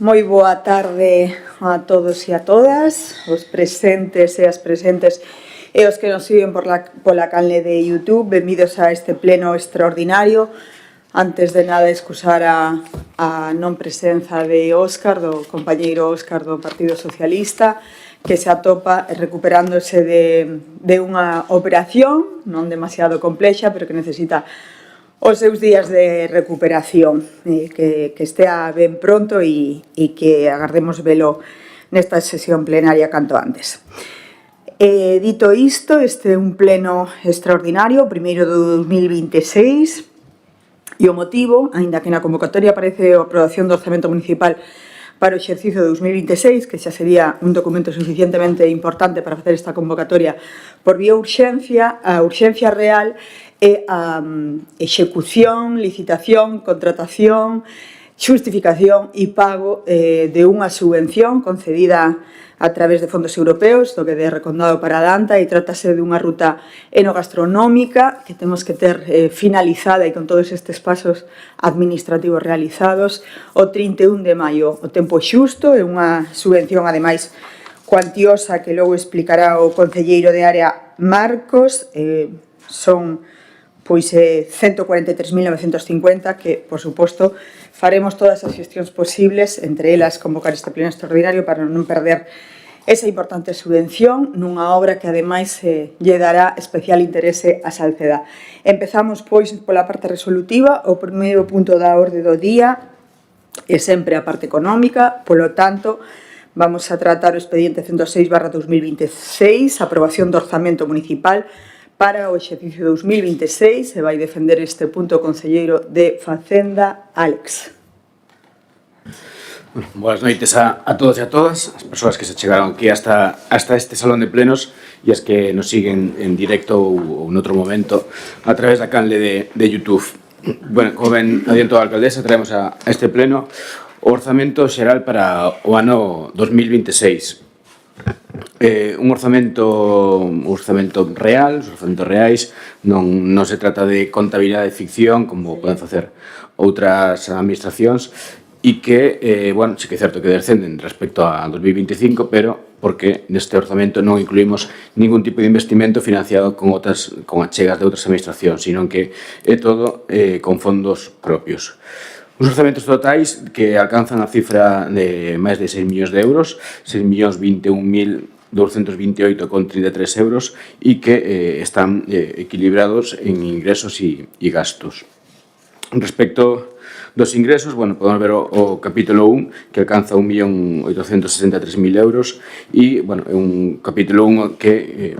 Moi boa tarde a todos e a todas, os presentes e as presentes e os que nos siguen pola canle de YouTube. Benvidos a este pleno extraordinario. Antes de nada, excusar a non presenza de Óscar, do compañeiro Óscar do Partido Socialista, que se atopa recuperándose de unha operación non demasiado complexa, pero que necesita os seus días de recuperación, que estea ben pronto e que agardemos velo nesta sesión plenaria canto antes. Dito isto, este é un pleno extraordinario, o primeiro do 2026, e o motivo, aínda que na convocatoria aparece a aprobación do orzamento municipal para o exercicio de 2026, que xa sería un documento suficientemente importante para facer esta convocatoria por vía urxencia, a urxencia real é a execución, licitación, contratación, xustificación e pago de unha subvención concedida a través de fondos europeos, do que é recondado para a Danta, e trátase dunha ruta enogastronómica que temos que ter finalizada e con todos estes pasos administrativos realizados o 31 de maio. O tempo xusto é unha subvención, ademais, cuantiosa, que logo explicará o concelleiro de área Marcos. Son 143.950 que, por suposto, faremos todas as xestións posibles, entre elas convocar este pleno extraordinario para non perder esa importante subvención nunha obra que, ademais, lle dará especial interese a Salceda. Empezamos, pois, pola parte resolutiva. O primeiro punto da orde do día é sempre a parte económica, polo tanto, vamos a tratar o expediente 106/2026, aprobación do orzamento municipal para o exercicio 2026. Se vai defender este punto o concelleiro de Facenda, Álex. Boas noites a todos e a todas, as persoas que se chegaron aquí hasta este salón de plenos e as que nos siguen en directo ou en outro momento a través da canle de YouTube. Bueno, como ben adiantou a alcaldesa, traemos a este pleno o orzamento xeral para o ano 2026. Un orzamento real, os orzamentos reais, non se trata de contabilidade de ficción como poden facer outras administracións, e que, bueno, sí que é certo que descenden respecto a 2025, pero porque neste orzamento non incluímos ningún tipo de investimento financiado con achegas de outras administracións, sino que é todo con fondos propios. Os orzamentos totais que alcanzan a cifra de máis de 6 millóns de euros, 6.021.228,33 euros, e que están equilibrados en ingresos e gastos. Respecto dos ingresos, bueno, podemos ver o capítulo 1, que alcanza 1.863.000 euros, e, bueno, é un capítulo 1 que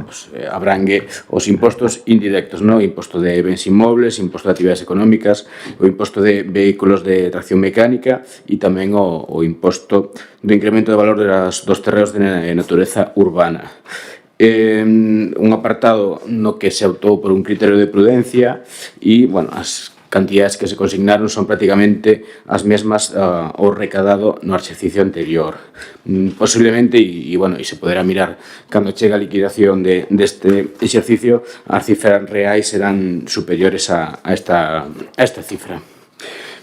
abrangue os impostos indirectos, no? Imposto de bens inmobles, imposto de actividades económicas, o imposto de vehículos de tracción mecánica e tamén o imposto do incremento de valor dos terreos de natureza urbana. Un apartado no que se optou por un criterio de prudencia e, bueno, as cantidades que se consignaron son prácticamente as mesmas ao recadado no exercicio anterior. Posiblemente, e se poderá mirar cando chega a liquidación deste exercicio, as cifras reais serán superiores a esta cifra.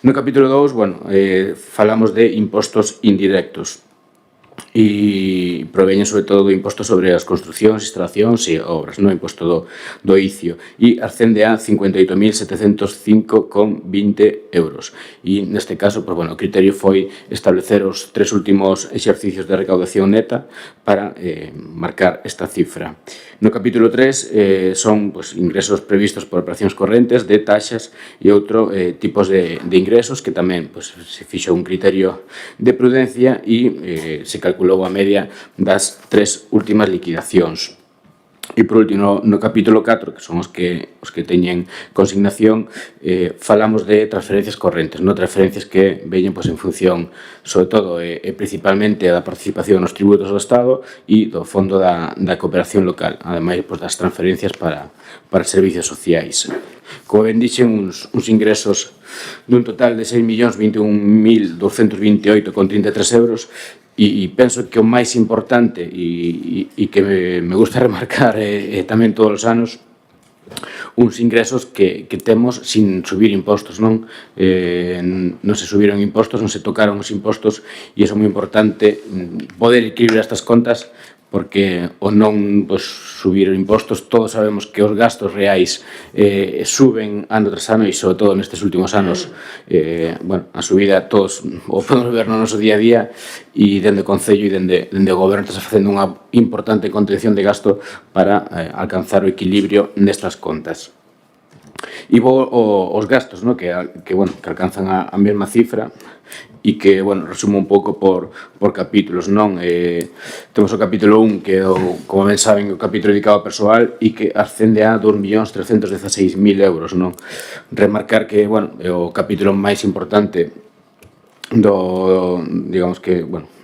No capítulo 2, falamos de impostos indirectos, e proveñen sobre todo do imposto sobre as construcións, instalacións e obras, no imposto do ICIO, e ascende a 58.705,20 euros. E neste caso, o criterio foi establecer os 3 últimos exercicios de recaudación neta para marcar esta cifra. No capítulo 3 son ingresos previstos por operacións correntes de taxas e outro tipos de ingresos que tamén se fixo un criterio de prudencia e se calculou a media das 3 últimas liquidacións. E por último, no capítulo 4, que son os que teñen consignación, falamos de transferencias correntes, transferencias que veñen en función, sobre todo e principalmente, da participación nos tributos do Estado e do Fondo da Cooperación Local, ademais das transferencias para servicios sociais. Como ben dixen, uns ingresos dun total de 6.021.228,33 euros, e penso que o máis importante e que me gusta remarcar tamén todos os anos, uns ingresos que temos sin subir impostos, non? Non se subiron impostos, non se tocaron os impostos, e iso é moi importante, poder equilibrar estas contas, porque o non subir impostos, todos sabemos que os gastos reais suben ano tras ano, e sobre todo nestes últimos anos a subida todos o podemos ver no noso día a día, e dende o Concello e dende o Goberno está facendo unha importante contención de gasto para alcanzar o equilibrio nestas contas. E os gastos, ¿no? que alcanzan a mesma cifra, e que, resumo un pouco por capítulos, non? Temos o capítulo 1, que é, como ben saben, o capítulo dedicado ao persoal, e que ascende a 2.316.000 euros, non? Remarcar que, é o capítulo máis importante do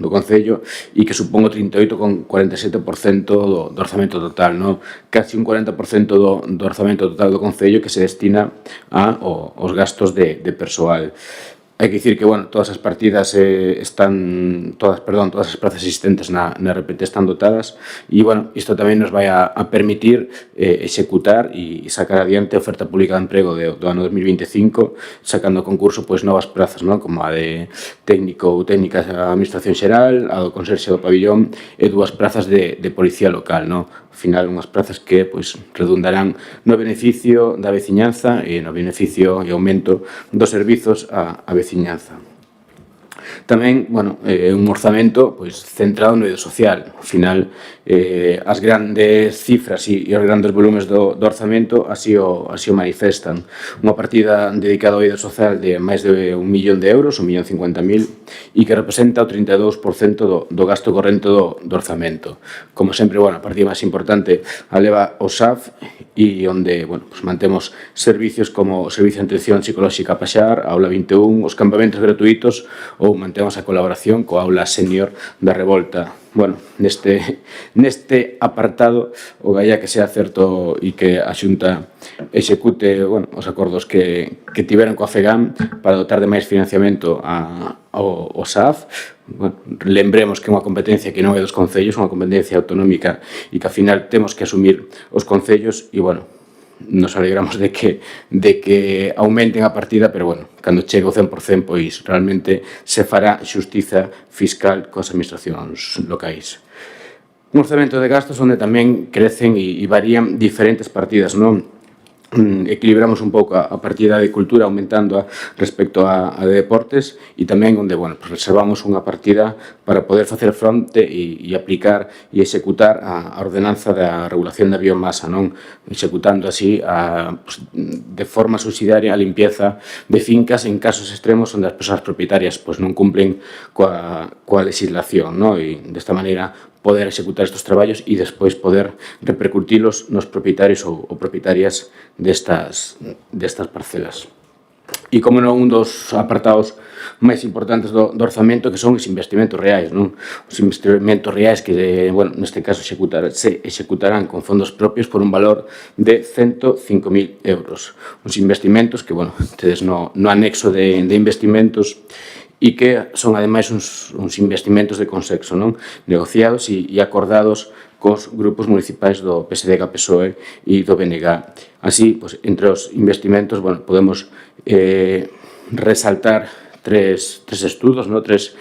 Concello, e que supón o 38,47% do orzamento total, non? Casi un 40% do orzamento total do Concello que se destina aos gastos de persoal. Hai que dicir que, todas as partidas todas as plazas existentes na RPT están dotadas, e, isto tamén nos vai a permitir executar e sacar adiante a oferta pública de emprego do ano 2025, sacando a concurso novas plazas, como a de técnico ou técnica da Administración Xeral, a do Conserxe do Pabillón, e 2 plazas de Policía Local, non? Ao final, unhas plazas que redundarán no beneficio da veciñanza e no beneficio e aumento dos servizos á veciñanza. Tamén, un orzamento centrado no eido social. Ao final, as grandes cifras e os grandes volumes do orzamento así o manifestan. Unha partida dedicada ao eido social de máis de 1 millón de euros, 1.050.000, e que representa o 32% do gasto corrente do orzamento. Como sempre, a partida máis importante a leva o SAF, e onde mantemos servicios como o Servicio de Atención Psicolóxica Paxar, a Aula 21, os campamentos gratuitos, ou mantemos a colaboración coa Aula Senior da Revolta. Neste apartado, o galla que sea certo e que a Xunta execute os acordos que tiveron coa FEGAM para dotar de máis financiamento ao SAF. Lembremos que é unha competencia que non é dos concellos, é unha competencia autonómica, e que, ao final, temos que asumir os concellos, e, nos alegramos de que aumenten a partida, pero, cando chegue o 100%, pois realmente se fará xustiza fiscal coas administracións locais. Un orzamento de gastos onde tamén crecen e varían diferentes partidas, non? Equilibramos un pouco a partida de cultura, aumentando respecto a de deportes, e tamén onde, reservamos unha partida para poder facer fronte e aplicar e executar a ordenanza da regulación da biomasa, non? Executando así de forma subsidiaria a limpieza de fincas en casos extremos onde as persoas propietarias non cumplen coa legislación, non? E desta maneira poder executar estes traballos e despois poder repercutilos nos propietarios ou propietarias destas parcelas. E, como non, un dos apartados máis importantes do orzamento, que son os investimentos reais, non? Os investimentos reais que, neste caso, se executarán con fondos propios por un valor de 105.000 euros. Uns investimentos que, tedes no anexo de investimentos, e que son, ademais, uns investimentos de consenso, non? Negociados e acordados cos grupos municipais do PSDG-PSOE e do BNG. Así, entre os investimentos, podemos resaltar tres estudos, tres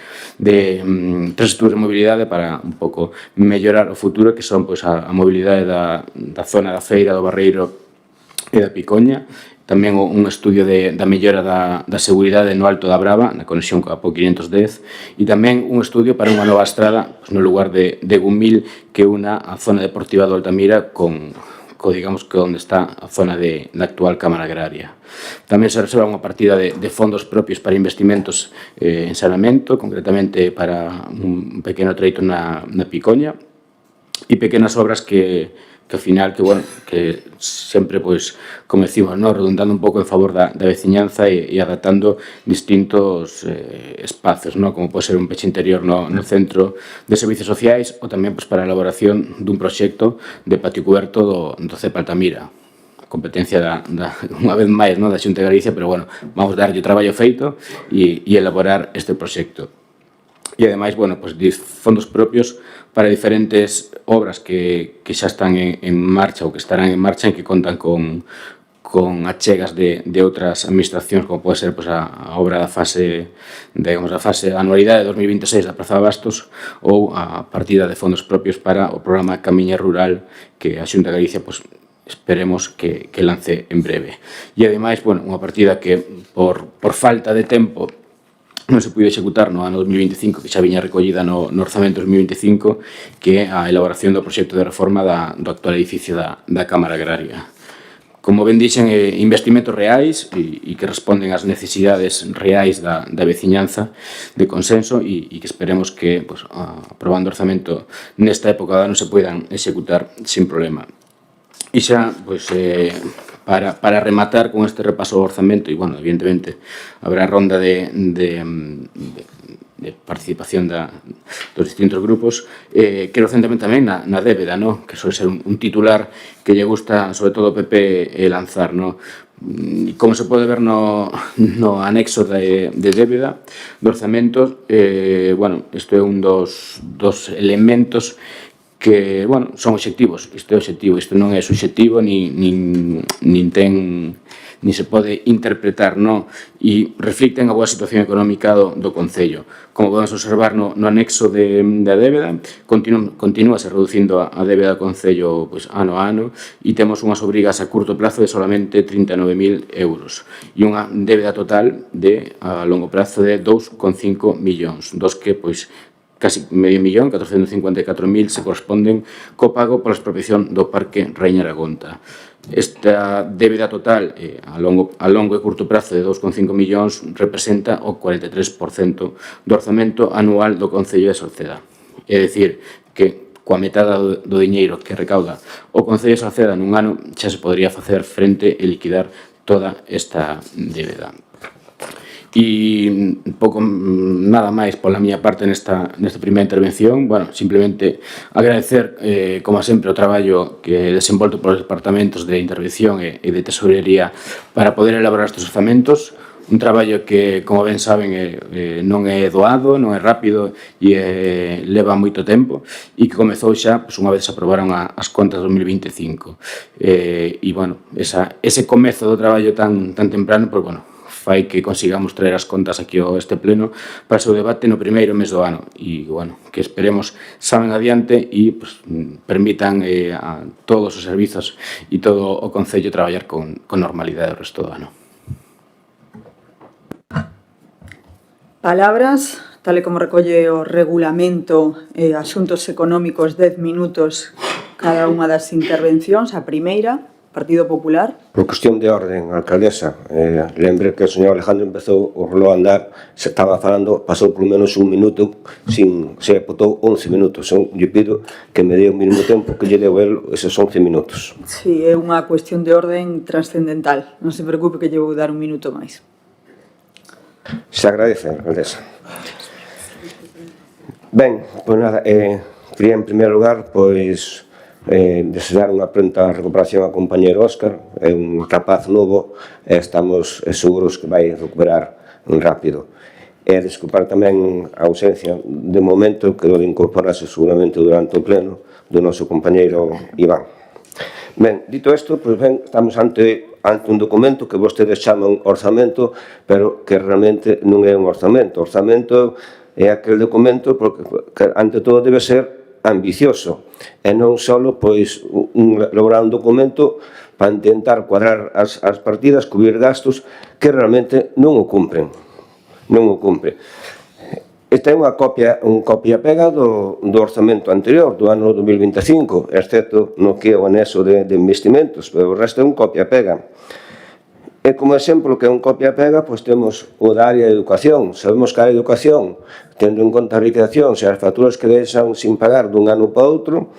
estudos de mobilidade para un pouco mellorar o futuro, que son a mobilidade da zona da Feira, do Barreiro e da Picoña. Tamén un estudio da mellora da seguridade no Alto da Brava, na conexión coa PO 510, e tamén un estudio para unha nova estrada no lugar de Gumil, que una a zona deportiva do Altamira digamos, que onde está a zona da actual Cámara Agraria. Tamén se reserva unha partida de fondos propios para investimentos en saneamento, concretamente para un pequeno treito na Picoña, e pequenas obras que ao final, que sempre, como decimos, redundando un pouco en favor da veciñanza e adaptando distintos espacios, como pode ser un peche interior no centro de servicios sociais, ou tamén para a elaboración dun proxecto de patio cuberto do CEP Altamira. Competencia unha vez máis da Xunta de Galicia, pero vamos darlle traballo feito e elaborar este proxecto. E, ademais, fondos propios para diferentes obras que xa están en marcha ou que estarán en marcha, e que contan con con achegas de outras administracións, como pode ser a obra da fase, digamos, a fase da anualidade de 2026 da Praza de Bastos ou a partida de fondos propios para o programa Camiña Rural que a Xunta de Galicia esperemos que lance en breve. E ademais, unha partida que por falta de tempo non se puido executar no ano 2025, que xa viña recollida no orzamento 2025, que é a elaboración do proxecto de reforma do actual edificio da Cámara Agraria. Como ben dixen, investimentos reais e que responden ás necesidades reais da veciñanza de consenso e que esperemos que, aprobando o orzamento nesta época do ano, se poidan executar sin problema. E xa, para rematar con este repaso do orzamento, e, evidentemente, habrá ronda de participación dos distintos grupos, quero centrarme tamén na débeda, que suele ser un titular que lle gusta, sobre todo, o PP lanzar. Como se pode ver no anexo de débeda do orzamento, isto é un dos elementos que, son obxectivos. Isto é obxectivo, isto non é subxectivo, nin se pode interpretar, e reflicten a boa situación económica do Concello. Como podemos observar no anexo da débeda, continúase reducindo a débeda do Concello ano a ano e temos unhas obrigas a curto prazo de solamente 39.000 euros e unha débeda total a longo prazo de 2,5 millóns, dos que, casi medio millón, 454.000, se corresponden co pago pola expropiación do Parque Raíña Aragonta. Esta débeda total a longo e curto prazo de 2,5 millóns representa o 43% do orzamento anual do Concello de Salceda. É dicir, que coa metade do diñeiro que recauda o Concello de Salceda nun ano xa se podría facer frente e liquidar toda esta débeda. E nada máis pola miña parte nesta primeira intervención. Simplemente agradecer, como sempre, o traballo que desenvolto polos departamentos de intervención e de tesorería para poder elaborar estes orzamentos. Un traballo que, como ben saben, non é doado, non é rápido e leva moito tempo e que comezou xa unha vez se aprobaron as contas 2025. Ese comezo do traballo tan temprano, fai que consigamos traer as contas aquí a este pleno para o seu debate no primeiro mes do ano e, que esperemos saben adiante e permitan a todos os servizos e todo o Concello traballar con normalidade o resto do ano. Palabras, tal e como recolle o regulamento, asuntos económicos, 10 minutos cada unha das intervencións. A primeira, Partido Popular. Por cuestión de orden, alcaldesa, lembre que o señor Alejandro empezou o reloj a andar, se estaba falando, pasou por menos un minuto, se apotou 11 minutos. Eu pido que me dé o mínimo tempo que lle deu el eses 11 minutos. Sí, é unha cuestión de orden trascendental. Non se preocupe que lle vou dar un minuto máis. Se agradece, alcaldesa. Ben, nada, quería en primeiro lugar, desear unha pronta recuperación ao compañero Óscar. É un rapaz novo e estamos seguros que vai recuperar rápido. E desculpar tamén a ausencia de momento que debe incorporarse seguramente durante o pleno do noso compañeiro Iván. Ben, dito isto, estamos ante un documento que vostedes chaman orzamento, pero que realmente non é un orzamento. O orzamento é aquel documento que ante todo debe ser ambicioso e non só elaborar un documento para intentar cuadrar as partidas, cubrir gastos que realmente non o cumpren. Esta é unha copia-pega do orzamento anterior, do ano 2025, excepto no que é o anexo de investimentos, pero o resto é un copia-pega. E como exemplo que é un copia-pega, temos o da área de educación. Sabemos que a área de educación, tendo en conta a liquidación e as facturas que deixan sin pagar dun ano para outro,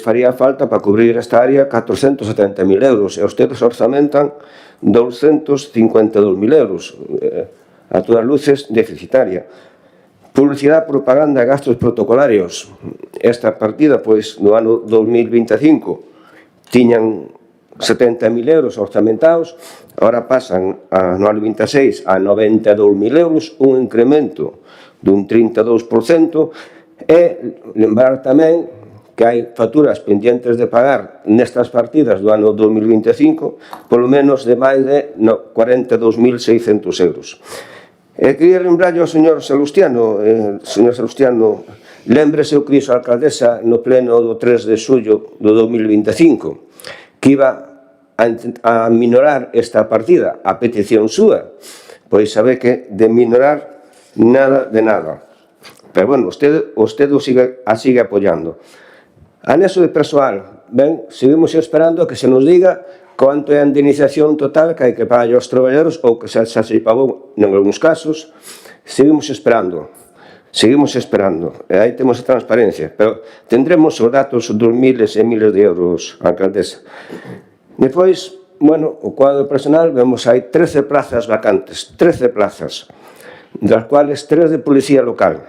faría falta para cubrir esta área 470.000 euros e os tetos orzamentan 252.000 euros. A todas luces, deficitaria. Publicidade, propaganda e gastos protocolarios. Esta partida, no ano 2025, tiñan 70.000 euros orzamentados, agora pasan a anual 26 a 92.000 euros, un incremento dun 32%, e lembrar tamén que hai facturas pendientes de pagar nestas partidas do ano 2025 polo menos de máis de 42.600 euros. E queria lembrarlle ao señor Salustiano, lémbrese o que dixo a alcaldesa no pleno do 3 de xullo do 2025, que iba a minorar esta partida, a petición súa, pois sabe que de minorar nada de nada. Pero, bueno, usted a sigue apoiando. Anexo de persoal, ben, seguimos esperando a que se nos diga quanto é a indemnización total que hai que pagar aos traballadores ou que xa se pagou en algúns casos. Seguimos esperando, e aí temos a transparencia, pero tendremos os datos dos miles e miles de euros, alcaldesa. Depois, bueno, o cuadro personal, vemos aí 13 plazas vacantes, 13 plazas, das cuales 3 de policía local.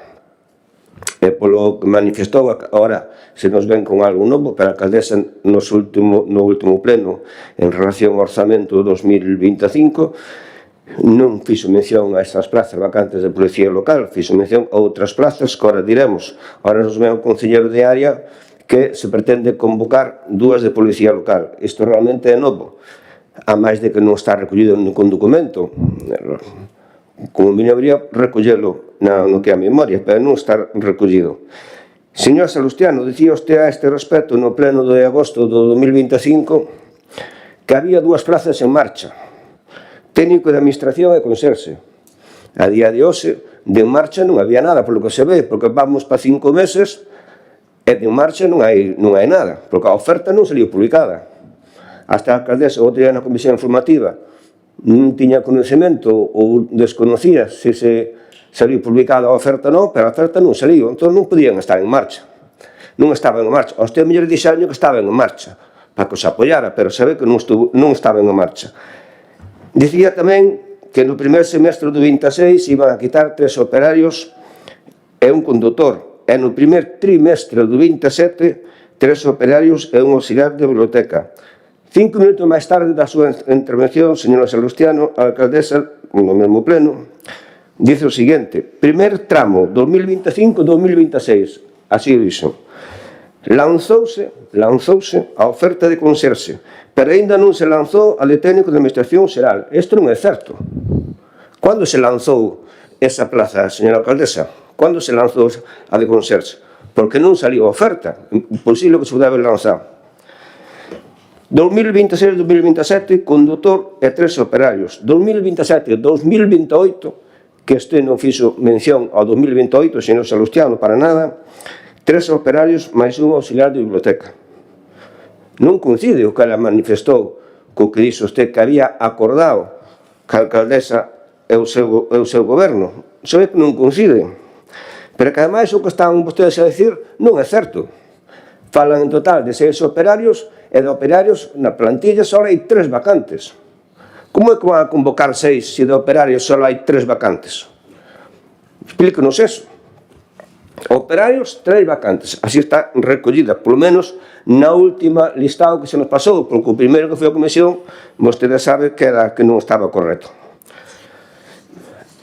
E polo que manifestou, agora se nos ven con algo novo, pero a alcaldesa no último pleno en relación ao orzamento 2025 non fixo mención a estas plazas vacantes de policía local, fixo mención a outras plazas que agora diremos. Agora nos ven o concelleiro de área que se pretende convocar 2 de policía local. Isto realmente é novo, a máis de que non está recollido con documento. Como mínimo habría recollelo no que é a memoria, pero non está recollido. Señor Salustiano, dicía usted a este respecto no pleno de agosto do 2025 que había 2 plazas en marcha, técnico de administración e conserxe. A día de hoxe, de marcha non había nada, polo que se ve, porque vamos para 5 meses e de marcha non hai nada, porque a oferta non saliu publicada. Hasta a alcaldesa, outro día na comisión informativa, non tiña conhecimento ou desconocía se saliu publicada a oferta non, pero a oferta non saliu, entón non podían estar en marcha. Non estaban en marcha. Os mellor dixeron que estaban en marcha, para que os apoiara, pero se ve que non estaban en marcha. Dicía tamén que no primer semestre do 26 iban a quitar 3 operarios e un condutor, e no primer trimestre do 27 3 operarios e un auxiliar de biblioteca. 5 minutos máis tarde da súa intervención, señora Salustiano, a alcaldesa, no mesmo pleno, dice o seguinte: primer tramo, 2025-2026, así dixo. Lanzouse a oferta de conserxe, pero ainda non se lanzou a de técnico de administración xeral. Isto non é certo. Cando se lanzou esa plaza, señora alcaldesa? Cando se lanzou a de conserxe? Porque non saliu a oferta. Imposible que se debe lanzar. 2026-2027, condutor e 3 operarios. 2027-2028, que este non fixo mención ao 2028, señor Salustiano, para nada, 3 operarios máis un auxiliar de biblioteca. Non coincide o que ela manifestou co que dixo usted que había acordado que a alcaldesa e o seu goberno. Sabe que non coincide. Pero que ademais o que están vostedes a decir non é certo. Falan en total de 6 operarios e de operarios na plantilla só hai 3 vacantes. Como é que van a convocar 6 se de operarios só hai 3 vacantes? Explíquenos eso. Operarios, 3 vacantes. Así está recollida, polo menos na última listado que se nos pasou, porque o primeiro que foi a comisión, vostede sabe que era que non estaba correcto.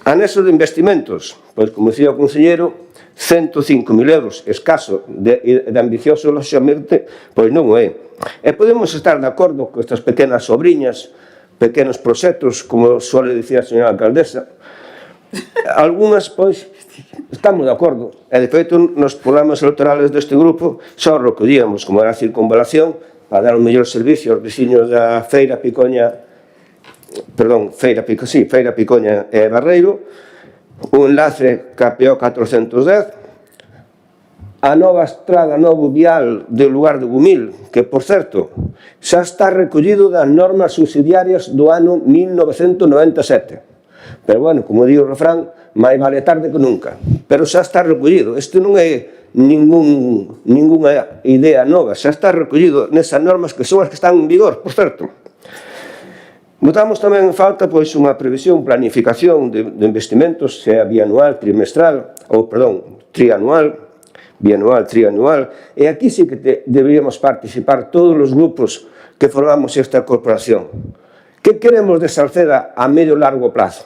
Anexo de investimentos, pois como dicía o concelleiro, 105.000 euros, escaso de ambicioso, lóxicamente, pois non o é. E podemos estar de acordo con estas pequenas sobriñas, pequenos proxectos, como suele dicir a señora alcaldesa. Algúnas, pois, estamos de acordo. E, de feito, nos programas electorales deste grupo só recollíamos, como era a circunvalación, para dar un mellor servicio aos veciños da Feira Picoña e Barreiro, un enlace KPO 410, a nova estrada, novo vial do lugar de Gumil, que, por certo, xa está recollido das normas subsidiarias do ano 1997. Pero, bueno, como di o refrán, máis vale tarde que nunca. Pero xa está recollido. Isto non é ninguna idea nova, xa está recollido nesas normas que son as que están en vigor, por certo. Botamos tamén en falta unha previsión, planificación de investimentos, sea bianual, trianual, e aquí sí que deberíamos participar todos os grupos que formamos esta corporación. Que queremos de Salceda a medio e largo plazo?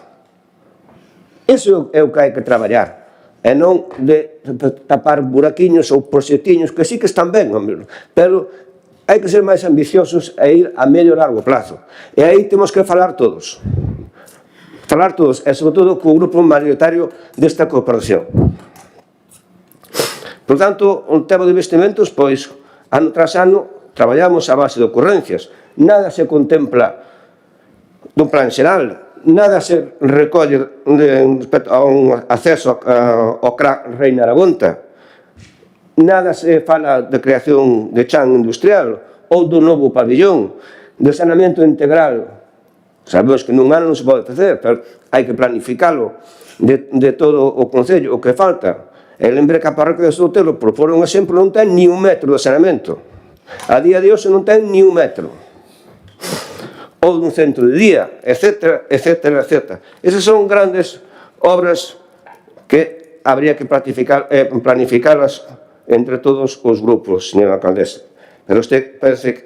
Iso é o que hai que traballar. e non de tapar buraquiños ou proxectiños que sí que están ben, pero hai que ser máis ambiciosos e ir a medio e largo plazo. E aí temos que falar todos, e sobre todo co grupo mayoritario desta cooperación. Por tanto, o tema de investimentos, pois, ano tras ano, traballamos a base de ocurrencias. Nada se contempla dun plan xeral, nada se recolle respecto a un acceso ao crack Reina Aragonta, nada se fala de creación de chan industrial ou do novo pabillón, de saneamento integral. Sabemos que nun ano non se pode facer, pero hai que planificalo de todo o Concello, o que falta. E lembre que a parroquia de Sotelo, por por un exemplo, non ten ni un metro de saneamento. A día de hoxe non ten ni un metro. Ou dun centro de día, etc. Esas son grandes obras que habría que planificarlas entre todos os grupos, señora alcaldesa. Pero usted parece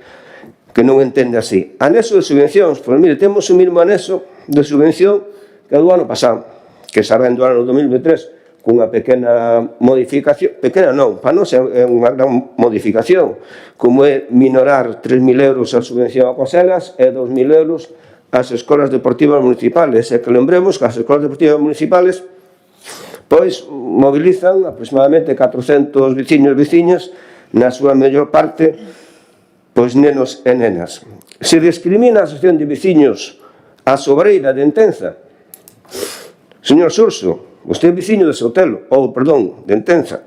que non entende así. Anexo de subvencións, pois mire, temos o mesmo anexo de subvención que do ano pasado, que saben do ano 2023, cunha pequena modificación, pequena non, para nós é unha gran modificación, como é minorar 3.000 euros a subvención a Coselas e 2.000 euros ás escolas deportivas municipales. E que lembremos que as escolas deportivas municipales pois mobilizan aproximadamente 400 veciños e veciñas, na súa mellor parte pois nenos e nenas. Se discrimina a asociación de veciños a Sobreira de Entenza. Señor Surso, vostede é veciño de Sotelo, ou, perdón, de Entenza.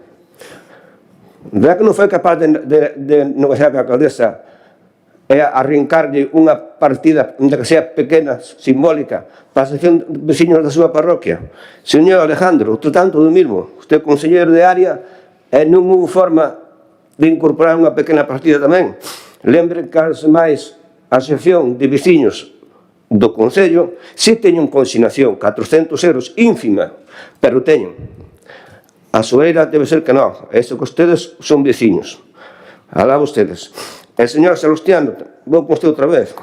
Verdad que non foi capaz de negociar con a alcaldesa e arrincarlle unha partida, onde que sea pequena, simbólica, para a asociación de veciños da súa parroquia? Señor Alejandro, outro tanto do mismo. Usted é conselleiro de área e non houve forma de incorporar unha pequena partida tamén. Lembre que as máis a asociación de veciños do Concello si teñen consignación, 400 euros, ínfima, pero teñen. A Soeira debe ser que non, eso que ustedes son veciños. Alá vostedes. E, señor Salustiano, vou con usted outra vez.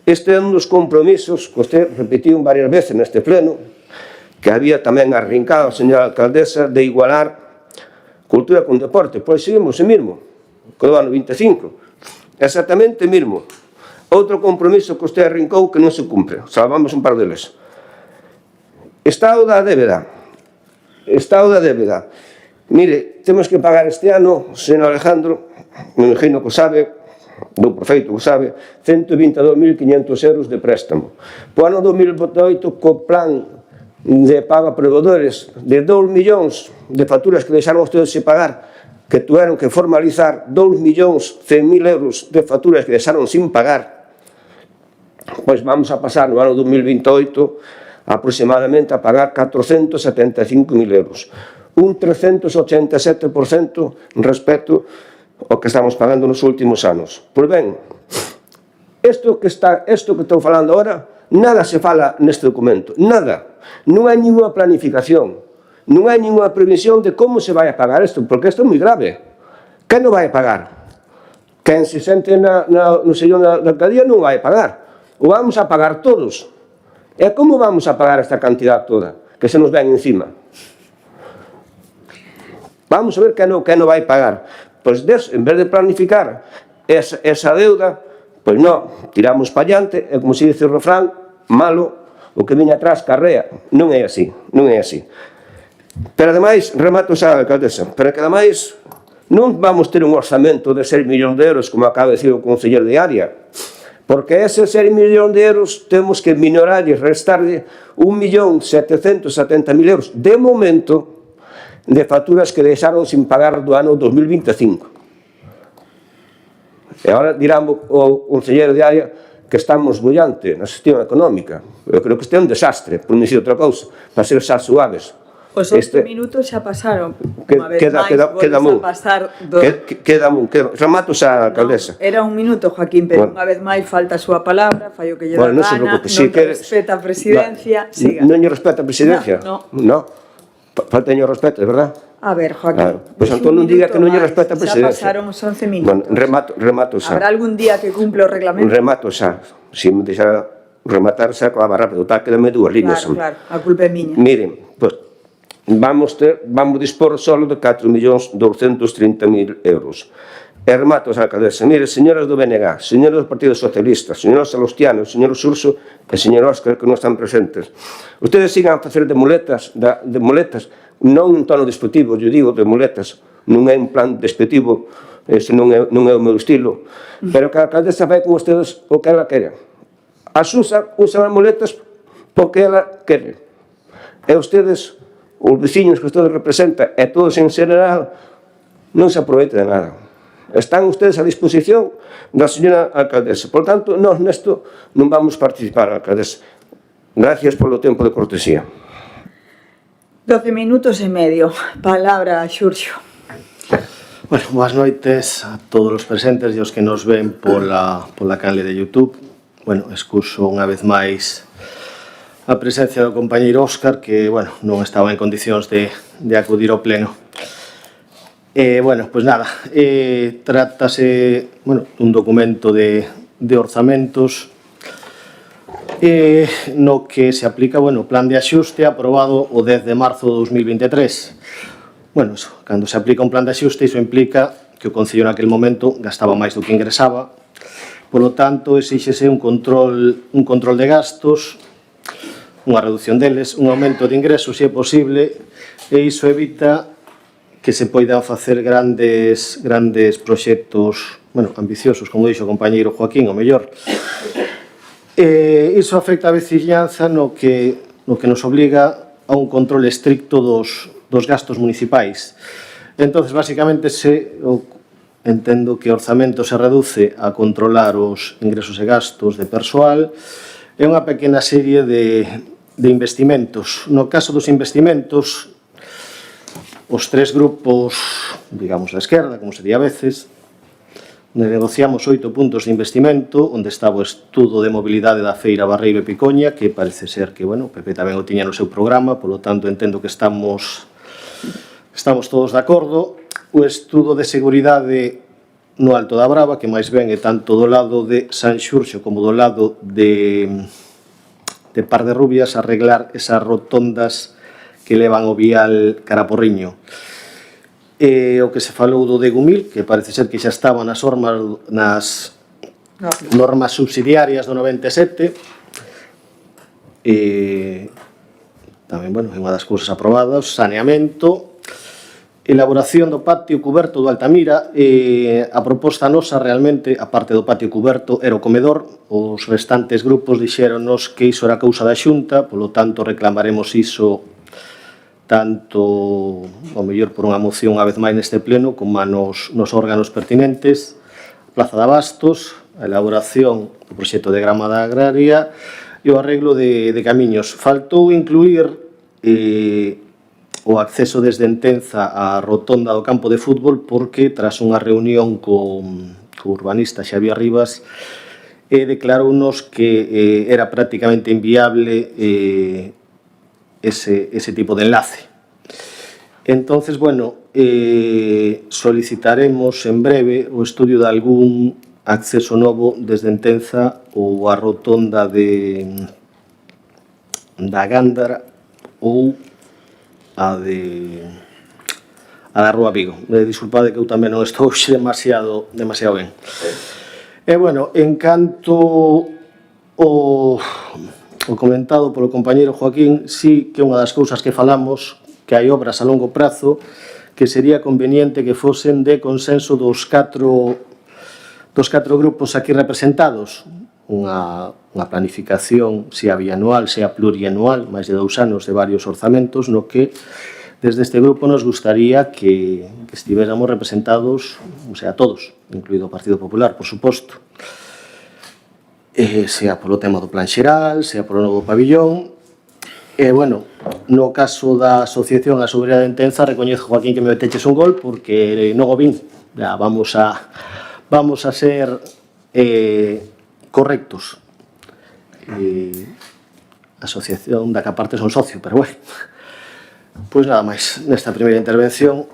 Este é un dos compromisos que usted repetiu varias veces neste pleno, que había tamén arrincado, señora alcaldesa, de igualar cultura con deporte. Pois seguimos o mesmo, que do ano 25. Exactamente o mesmo. Outro compromiso que usted arrincou que non se cumpre. Salvamos un par deles. Estado da débeda. Estado da débeda. Mire, temos que pagar este ano, señor Alejandro, me imagino que o sabe, do prefeito que o sabe, 122.500 euros de préstamo. Po ano 2018, co plan de pago a proveedores de 2 millóns de facturas que deixaron ustedes de pagar, que tuveron que formalizar 2.100.000 euros de facturas que deixaron sin pagar, pois vamos a pasar no ano 2028 aproximadamente a pagar 475.000 euros, un 387% respecto ao que estamos pagando nos últimos anos. Pois ben, isto que estou falando agora, nada se fala neste documento, nada. Non hai ninguna planificación, non hai ninguna previsión de como se vai a pagar isto, porque isto é moi grave. Quen non vai a pagar? Quen se sente no sillón da alcaldía non vai a pagar. O vamos a pagar todos. E como vamos a pagar esta cantidad toda que se nos ven encima? Vamos a ver quen non vai pagar. Pois en vez de planificar esa deuda, pois non, tiramos pa diante, e como se dice o refrán, malo, o que viña atrás carrea. Non é así, non é así. Pero ademais, remato xa, alcaldesa, pero que ademais non vamos ter un orzamento de 6 millóns de euros, como acaba de decir o conselleiro de área, porque ese 6 millóns de euros temos que minorar e restarle 1.770.000 euros de momento de facturas que deixaron sin pagar do ano 2025. E agora dirán o conselleiro de área que estamos bollante na xestión económica. Eu creo que este é un desastre, por non dicir outra cousa, para ser xa suaves. Os 8 minutos xa pasaron. Queda un. Remato xa, alcaldesa. Era un minuto, Joaquín, pero unha vez máis falta a súa palabra, fallo que lle dá gana, non respeta a presidencia. Non lle respeta a presidencia? Non. Falta lle respeto, é verdad? A ver, Joaquín. Pois entón non diga que non lle respeta a presidencia. Xa pasaron os 11 minutos. Remato xa. Habrá algún día que cumpla o reglamento? Remato xa. Se me deixa rematar xa, acaba rápido. Quédame 2 líneas. Claro, a culpa é miña. Miren, pois, vamos dispor solo de 4.230.000 euros. E remato, alcaldesa, mire, señores do BNG, señores do Partido Socialista, señor Salustiano, señor Urso e señor Óscar, que non están presentes, ustedes sigan a facer de muletas, non un tono despectivo, eu digo de muletas, non é un plan despectivo, ese non é o meu estilo, pero que a alcaldesa vai con ustedes o que ela quere. As usan as muletas porque ela quere. E ustedes, os veciños que ustedes representan, e todos en xeral, non se aproveiten de nada. Están ustedes a disposición da señora alcaldesa. Por tanto, nós nesto non vamos participar, alcaldesa. Gracias polo tempo de cortesía. 12 minutos e medio. Palabra, Xurxo. Bueno, boas noites a todos os presentes e os que nos ven pola canle de YouTube. Bueno, excuso unha vez máis a presencia do compañeiro Óscar, que, bueno, non estaba en condicións de acudir ao pleno. Bueno, pois nada, trátase, bueno, dun documento de orzamentos no que se aplica, bueno, o plan de axuste aprobado o 10 de marzo de 2023. Bueno, eso, cando se aplica un plan de axuste, iso implica que o Concello naquele momento gastaba máis do que ingresaba, polo tanto, exíxese un control de gastos, unha reducción deles, un aumento de ingresos, se é posible, e iso evita que se poidan facer grandes proxectos, bueno, ambiciosos, como dixo o compañeiro Joaquín, o mellor. Iso afecta a veciñanza no que nos obliga a un control estricto dos gastos municipais. Entón, basicamente, entendo que o orzamento se reduce a controlar os ingresos e gastos de persoal e unha pequena serie de investimentos. No caso dos investimentos, os tres grupos, digamos, da esquerda, como se di a veces, negociamos 8 puntos de investimento, onde estaba o estudo de mobilidade da Feira Barreiro e Picoña, que parece ser que, bueno, o PP tamén o tiña no seu programa, polo tanto, entendo que estamos todos de acordo. O estudo de seguridade no Alto da Brava, que máis ben é tanto do lado de San Xurxo como do lado de Par de Rubias, arreglar esas rotondas que levan o vial cara a Porriño. O que se falou do de Gumil, que parece ser que xa estaba nas normas subsidiarias do 97, tamén, bueno, é unha das cousas aprobadas, saneamento, elaboración do patio cuberto do Altamira. A proposta nosa realmente, a parte do patio cuberto, era o comedor. Os restantes grupos dixéronnos que iso era cousa da Xunta, polo tanto reclamaremos iso tanto, ao mellor, por unha moción unha vez máis neste pleno, como nos órganos pertinentes. Plaza de Abastos, a elaboración do proxecto de gramada agraria e o arreglo de camiños. Faltou incluir o acceso desde Entenza á rotonda do campo de fútbol, porque tras unha reunión co urbanista Xavier Rivas declarounos que era prácticamente inviable ese tipo de enlace. Entonces, bueno, solicitaremos en breve o estudio de algún acceso novo desde Entenza ou a rotonda da Gándara ou a da Rúa Vigo. Disculpade que eu tamén non estou demasiado ben. E, bueno, en canto o comentado polo compañeiro Joaquín, sí que unha das cousas que falamos, que hai obras a longo prazo, que sería conveniente que fosen de consenso dos catro grupos aquí representados. Unha planificación, sea bianual, sea plurianual, máis de 2 anos de varios orzamentos, no que desde este grupo nos gustaría que estivéramos representados, o sea, todos, incluído o Partido Popular, por suposto. Sea polo tema do plan xeral, sea polo novo pabillón. Bueno, no caso da Asociación a Soberanía de Entenza, recoñezo, Joaquín, que me meteches un gol, porque non o vin. Vamos a ser correctos. Asociación da que aparte son socio, pero bueno. Pois nada máis, nesta primeira intervención.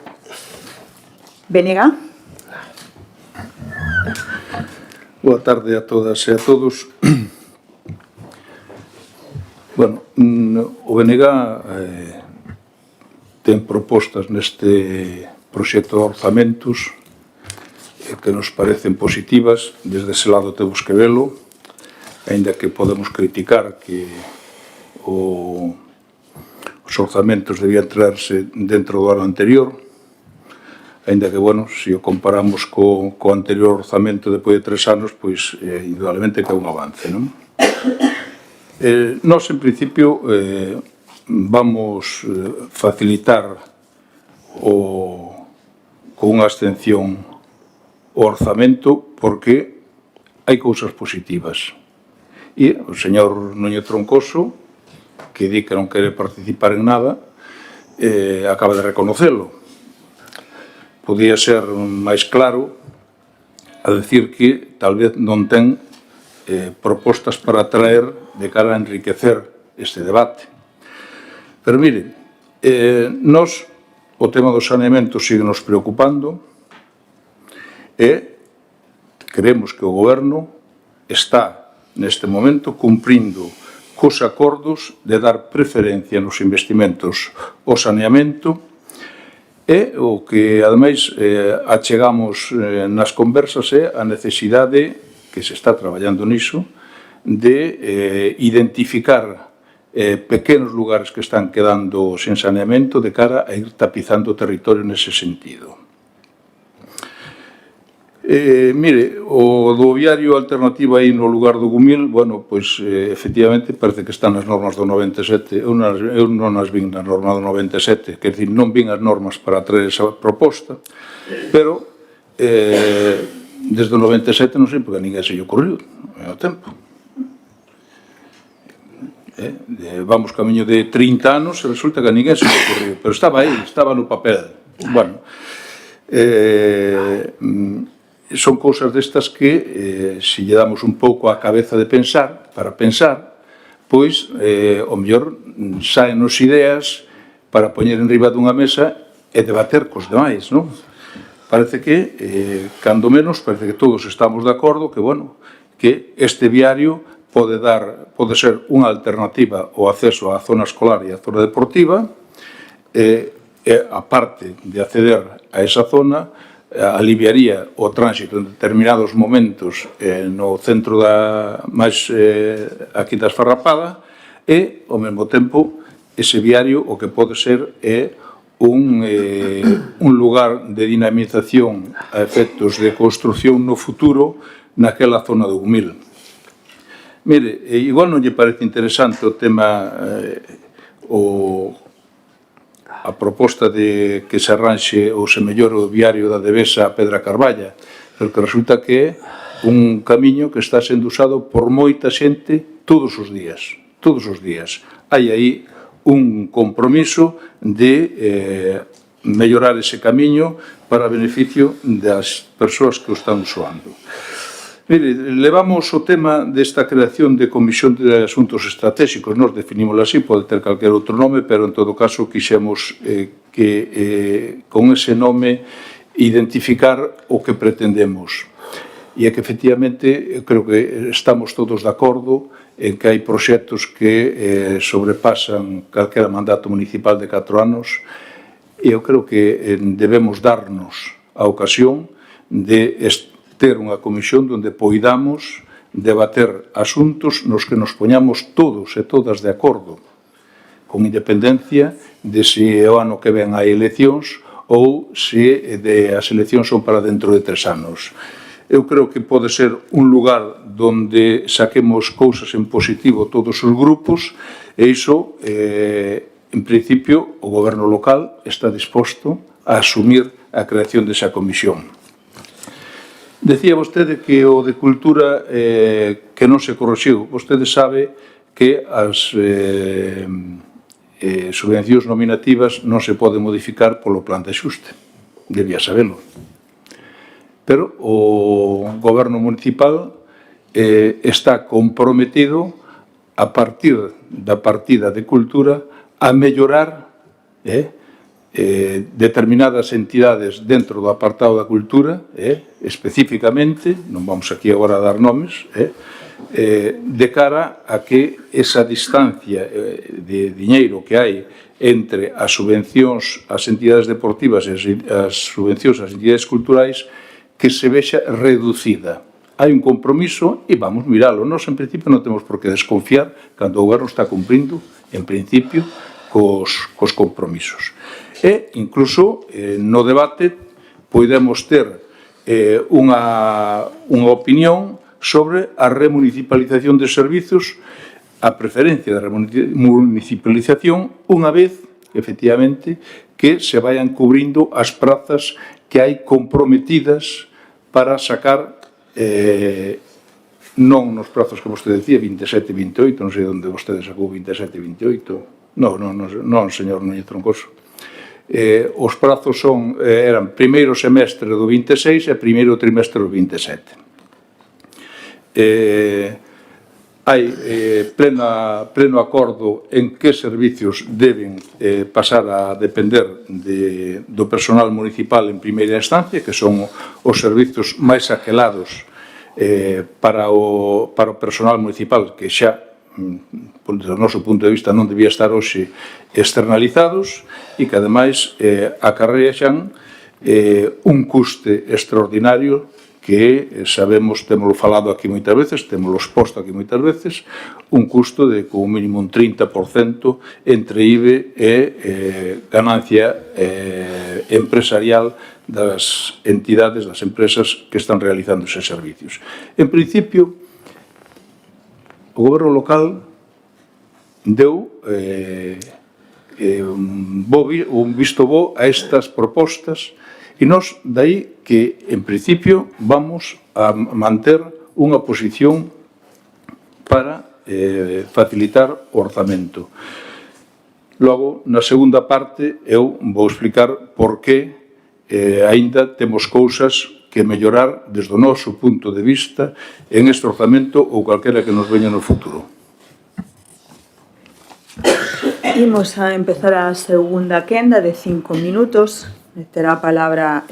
Bénega. Boa tarde a todas e a todos. Bueno, o BNG ten propostas neste proxecto de orzamentos que nos parecen positivas. Desde ese lado temos que velo, aínda que podemos criticar que os orzamentos debían traerse dentro do ano anterior, aínda que, bueno, se o comparamos co anterior orzamento depois de 3 anos, pois, indudablemente que é un avance, non? Nós, en principio, vamos facilitar con unha abstención o orzamento porque hai cousas positivas. E o señor Núñez Troncoso, que di que non quere participar en nada, acaba de reconocelo. Podía ser máis claro a decir que tal vez non ten propostas para traer de cara a enriquecer este debate. Pero mire, nós o tema do saneamento sigue nos preocupando e creemos que o Goberno está neste momento cumprindo cos acordos de dar preferencia nos investimentos ao saneamento e o que, ademais, achegamos nas conversas é a necesidade, que se está traballando niso, de identificar pequenos lugares que están quedando sen saneamento de cara a ir tapizando o territorio nese sentido. Mire, o do viario alternativo aí no lugar do Gumil, bueno, pois, efectivamente, parece que están nas normas do 97, eu non as vin na norma do 97, quer dizer, non vin as normas para traer esa proposta, pero desde o 97 non sei porque a ninguén se lle ocurriu, é o tempo. Vamos camiño de 30 anos e resulta que a ninguén se lle ocurriu, pero estaba aí, estaba no papel. Bueno, son cousas destas que, se lle damos un pouco a cabeza de pensar, para pensar, pois, o mellor, saenos ideas para poñer en riba dunha mesa e debater cos demais, non? Parece que, cando menos, parece que todos estamos de acordo que, bueno, que este viario pode ser unha alternativa ao acceso á zona escolar e á zona deportiva, e, a parte de acceder a esa zona, aliviaría o tránsito en determinados momentos no centro máis aquí da Esfarrapada e, ao mesmo tempo, ese viario o que pode ser é un lugar de dinamización a efectos de construción no futuro naquela zona do Gumil. Mire, igual non lle parece interesante o tema a proposta de que se arranxe ou se mellore o viario da Devesa a Pedra Carballa, porque resulta que é un camiño que está sendo usado por moita xente todos os días. Todos os días. Hai aí un compromiso de mellorar ese camiño para beneficio das persoas que o están usando. Mire, levamos o tema desta creación de Comisión de Asuntos Estratégicos, nós definimos así, pode ter calquer outro nome, pero en todo caso quixemos que con ese nome identificar o que pretendemos. E é que efectivamente creo que estamos todos de acordo en que hai proxectos que sobrepasan calquera mandato municipal de 4 anos e eu creo que debemos darnos a ocasión de ter unha comisión onde poidamos debater asuntos nos que nos poñamos todos e todas de acordo, con independencia de se o ano que ven hai eleccións ou se as eleccións son para dentro de 3 anos. Eu creo que pode ser un lugar onde saquemos cousas en positivo todos os grupos e iso, en principio, o goberno local está disposto a asumir a creación desa comisión. Decía vostede que o de cultura que non se correxiu. Vostede sabe que as subvencións nominativas non se poden modificar polo plan de axuste. Debía sabelo. Pero o goberno municipal está comprometido a partir da partida de cultura a mellorar determinadas entidades dentro do apartado da cultura, especificamente, non vamos aquí agora a dar nomes, de cara a que esa distancia de diñeiro que hai entre as subvencións ás entidades deportivas e as subvencións ás entidades culturais que se vexa reducida. Hai un compromiso e vamos miralo. Nós, en principio, non temos por que desconfiar cando o goberno está cumprindo, en principio, cos compromisos. E, incluso, no debate, podemos ter unha opinión sobre a remunicipalización de servizos, a preferencia da remunicipalización, unha vez, efectivamente, que se vayan cubrindo as prazas que hai comprometidas para sacar, non nos prazos que vostede decía, 27 e 28, non sei onde vostede sacou 27 e 28, non, señor Núñez Troncoso. Os prazos eran primeiro semestre do 26 e primeiro trimestre do 27. Hai pleno acordo en que servicios deben pasar a depender do personal municipal en primeira instancia, que son os servicios máis aquelados para o personal municipal, que xa, do noso punto de vista, non debía estar hoxe externalizados e que, ademais, acarrean un custe extraordinario que sabemos, temoslo falado aquí moitas veces, temoslo exposto aquí moitas veces, un custo de como mínimo un 30% entre IBE e ganancia empresarial das entidades, das empresas que están realizando eses servicios. En principio, o goberno local deu un visto bo a estas propostas e nós, dai que, en principio, vamos a manter unha posición para facilitar o orzamento. Logo, na segunda parte, eu vou explicar por que aínda temos cousas que mellorar desde o noso punto de vista en este orzamento ou calquera que nos veña no futuro. Imos a empezar a segunda quenda de 5 minutos. Terá a palabra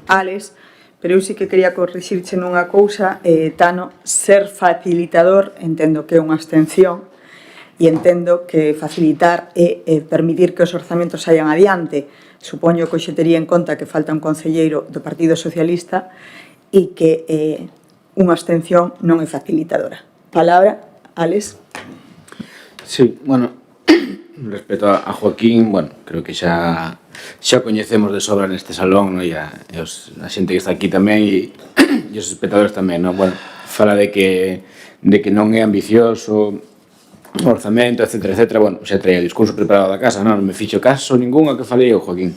Alex, pero eu sí que quería corrixirche nunha cousa, Tano, ser facilitador, entendo que é unha abstención, e entendo que facilitar é permitir que os orzamentos saian adiante. Supoño que hoxe tería en conta que falta un concelleiro do Partido Socialista e que unha abstención non é facilitadora. Palabra, Alex. Sí, bueno, respecto a Joaquín, bueno, creo que xa coñecemos de sobra neste salón, ¿no? E a xente que está aquí tamén e os espectadores tamén, ¿no? Bueno, fala de que non é ambicioso o orzamento, etcétera. Bueno, xa traía o discurso preparado da casa, non me fixo caso ningún ao que falei o Joaquín,